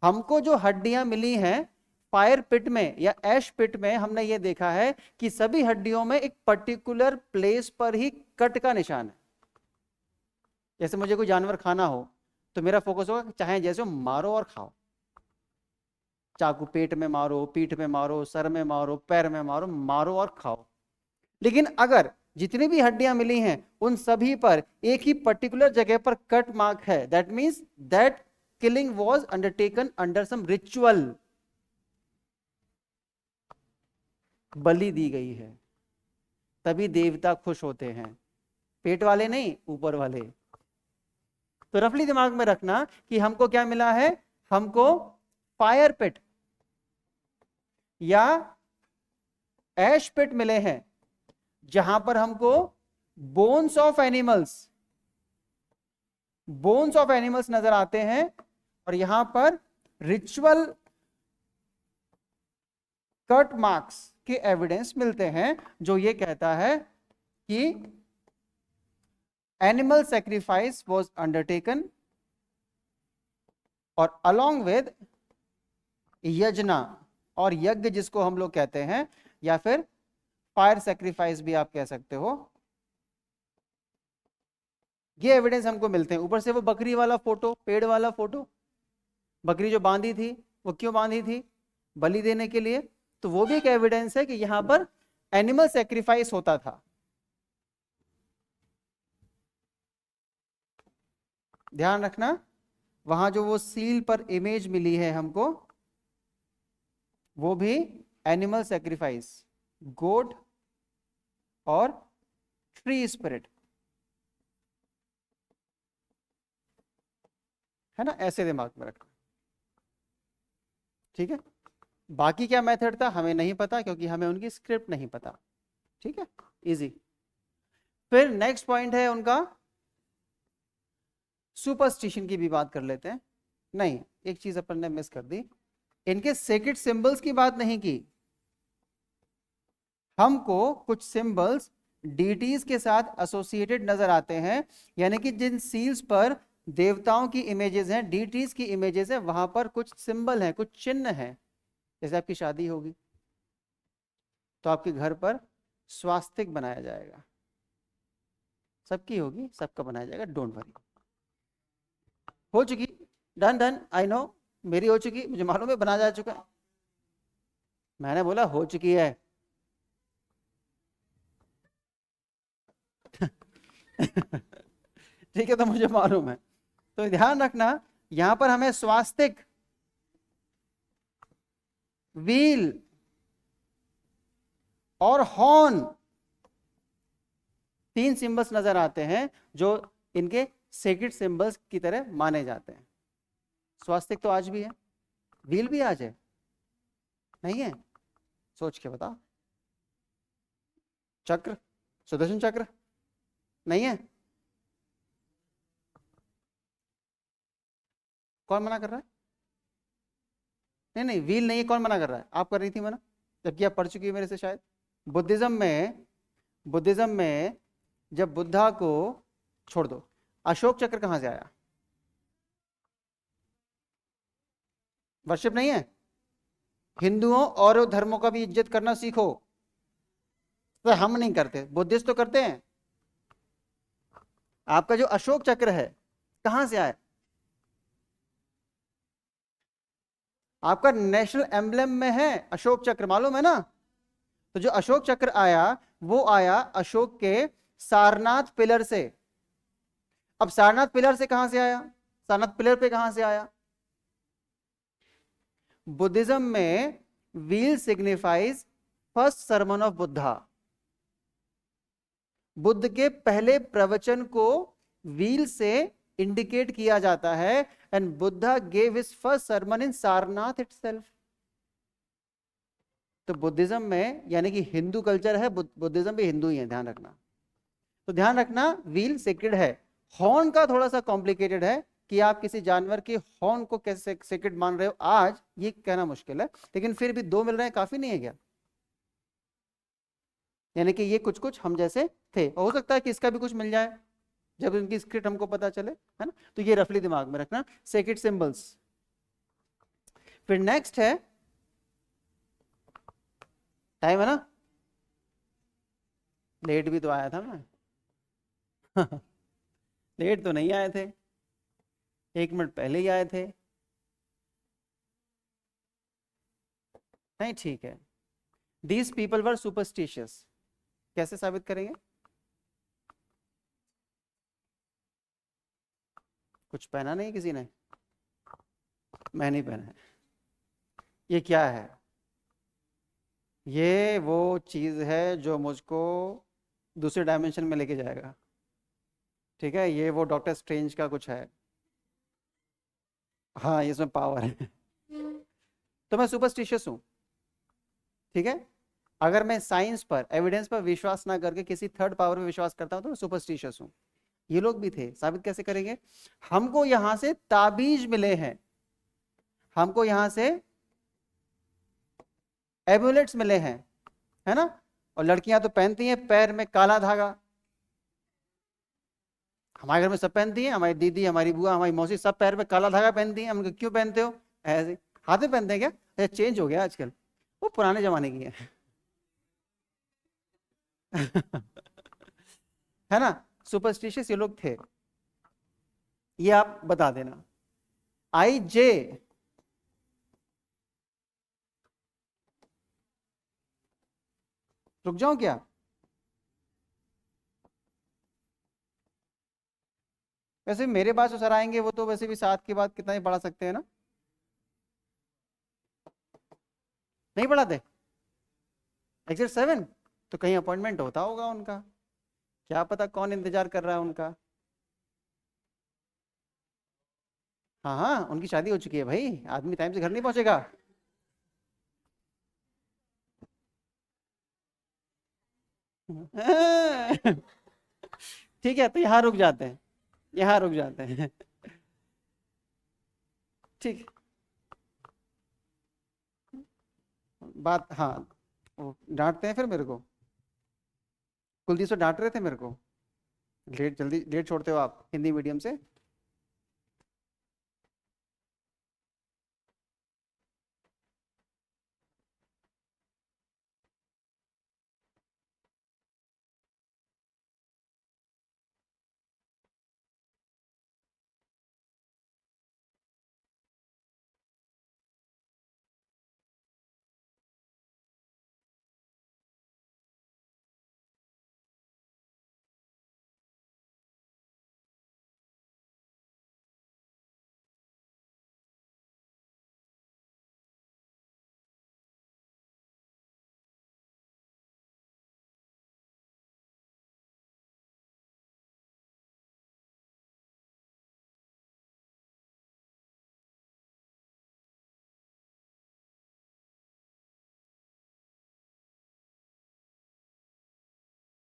हमको जो हड्डियां मिली हैं फायर पिट में या ऐश पिट में, हमने ये देखा है कि सभी हड्डियों में एक पर्टिकुलर प्लेस पर ही कट का निशान है। जैसे मुझे कोई जानवर खाना हो, तो मेरा फोकस होगा चाहे जैसे हो मारो और खाओ। चाकू पेट में मारो, पीठ में मारो, सर में मारो, पैर में मारो, मारो और खाओ। लेकिन अगर जितनी भी हड्डियां मिली हैं उन सभी पर एक ही पर्टिकुलर जगह पर कट मार्क है। That means that killing was undertaken under some ritual, बलि दी गई है, तभी देवता खुश होते हैं, पेट वाले नहीं, ऊपर वाले। तो रफली दिमाग में रखना कि हमको क्या मिला है, हमको फायर पिट या ऐश पिट मिले हैं, जहां पर हमको बोन्स ऑफ एनिमल्स नजर आते हैं, और यहां पर रिचुअल कट मार्क्स के एविडेंस मिलते हैं, जो ये कहता है कि एनिमल सैक्रिफाइस वाज अंडरटेकन, और अलोंग विद यजना, और यज्ञ जिसको हम लोग कहते हैं, या फिर फायर सैक्रिफाइस भी आप कह सकते हो, ये एविडेंस हमको मिलते हैं। ऊपर से वो बकरी वाला फोटो, पेड़ वाला फोटो, बकरी जो बांधी थी, वो क्यों बांधी थी, बलि देने के लिए, तो वो भी एक एविडेंस है कि यहां पर एनिमल सैक्रिफाइस होता था। ध्यान रखना, वहां जो वो सील पर इमेज मिली है हमको, वो भी एनिमल सैक्रिफाइस, गोट और ट्री स्पिरिट, है ना, ऐसे दिमाग में रखना। ठीक है, बाकी क्या मेथड था हमें नहीं पता, क्योंकि हमें उनकी स्क्रिप्ट नहीं पता। ठीक है, इजी। फिर नेक्स्ट पॉइंट है उनका, सुपरस्टिशन की भी बात कर लेते हैं। नहीं, एक चीज अपन ने मिस कर दी, इनके सेक्रेट सिंबल्स की बात नहीं की। हमको कुछ सिंबल्स डीटीज के साथ एसोसिएटेड नजर आते हैं, यानी कि जिन सील्स पर देवताओं की इमेजेस हैं, डीटीज की इमेजेस हैं, वहां पर कुछ सिंबल हैं, कुछ चिन्ह हैं। जैसे आपकी शादी होगी तो आपके घर पर स्वास्तिक बनाया जाएगा, सबकी होगी, सबका बनाया जाएगा, डोंट वरी। हो चुकी, डन डन, आई नो, मेरी हो चुकी, मुझे मालूम है, बना जा चुका। मैंने बोला हो चुकी है। ठीक है, तो मुझे मालूम है। तो ध्यान रखना, यहां पर हमें स्वास्तिक, व्हील और हॉर्न, तीन सिंबल्स नजर आते हैं जो इनके सेक्रेट सिंबल्स की तरह माने जाते हैं। स्वास्तिक तो आज भी है, व्हील भी आज है, नहीं है, सोच के बताओ। चक्र, सुदर्शन चक्र नहीं है, कौन मना कर रहा है? नहीं नहीं, व्हील नहीं है, कौन मना कर रहा है? आप कर रही थी मना, जबकि आप पढ़ चुकी है मेरे से शायद। बुद्धिज्म में जब बुद्धा को छोड़ दो, अशोक चक्र कहां से आया? वर्शिप नहीं है? हिंदुओं और धर्मों का भी इज्जत करना सीखो। तो हम नहीं करते, बुद्धिस्ट तो करते हैं। आपका जो अशोक चक्र है कहां से आया? आपका नेशनल एम्बलम में है अशोक चक्र, मालूम है ना? तो जो अशोक चक्र आया, वो आया अशोक के सारनाथ पिलर से। अब सारनाथ पिलर से कहां से आया, सारनाथ पिलर पे कहां से आया? बुद्धिज्म में wheel signifies first sermon of Buddha. Buddha के पहले प्रवचन को व्हील से इंडिकेट किया जाता है, and Buddha gave his first sermon in Sarnath itself. तो बुद्धिज्म में, यानी कि हिंदू कल्चर है, बुद्धिज्म भी हिंदू ही है, ध्यान रखना। तो ध्यान रखना, व्हील सेक्रेड है। हॉर्न का थोड़ा सा कॉम्प्लिकेटेड है कि आप किसी जानवर के हॉर्न को कैसे सेक्रेड मान रहे हो, आज ये कहना मुश्किल है, लेकिन फिर भी दो मिल रहे हैं, काफी नहीं है क्या? यानी कि ये कुछ कुछ हम जैसे थे, हो सकता है कि इसका भी कुछ मिल जाए जब उनकी स्क्रिप्ट हमको पता चले, है ना? तो ये रफली दिमाग में रखना, सेक्रेड सिंबल्स। फिर नेक्स्ट है, टाइम है ना, लेट भी तो आया था मैं। लेट तो नहीं आए थे, 1 मिनट पहले ही आए थे। नहीं, ठीक है। दीज पीपल वर सुपरस्टिशियस, कैसे साबित करेंगे? कुछ पहना नहीं किसी ने? मैं नहीं पहना है। ये क्या है? ये वो चीज है जो मुझको दूसरे डायमेंशन में लेके जाएगा। ठीक है, ये वो डॉक्टर स्ट्रेंज का कुछ है। हाँ, इसमें पावर है। तो मैं सुपरस्टिशियस हूँ। ठीक है, अगर मैं साइंस पर, एविडेंस पर विश्वास ना करके किसी थर्ड पावर पे विश्वास करता हूं तो मैं सुपरस्टिशियस हूँ। ये लोग भी थे, साबित कैसे करेंगे? हमको यहां से ताबीज मिले हैं, हमको यहां से एम्युलेट्स मिले हैं, है ना? और लड़कियां तो पहनती हैं पैर में काला धागा। हमारे घर में सब पहनती हैं, हमारी दीदी, हमारी बुआ, हमारी मौसी सब पैर में काला धागा पहनती हैं। हम उनको क्यों पहनते हो? ऐसे हाथ में पहनते हैं क्या? ऐसे चेंज हो गया आजकल, वो पुराने जमाने की है। है ना? सुपरस्टिशियस ये लोग थे, ये आप बता देना। आई जे, रुक जाऊं क्या? वैसे मेरे पास जो सर आएंगे वो तो वैसे भी 7 के बाद कितना ही पढ़ा सकते हैं ना? नहीं पढ़ाते? एग्जिट 7? तो कहीं अपॉइंटमेंट होता होगा उनका, क्या पता कौन इंतजार कर रहा है उनका। हाँ हाँ, उनकी शादी हो चुकी है भाई, आदमी टाइम से घर नहीं पहुंचेगा। ठीक है, तो यहाँ रुक जाते हैं, यहाँ रुक जाते हैं। ठीक, बात, हाँ, वो डांटते हैं फिर मेरे को। कुलदीप से डांट रहे थे मेरे को, लेट, जल्दी लेट छोड़ते हो आप हिंदी मीडियम से।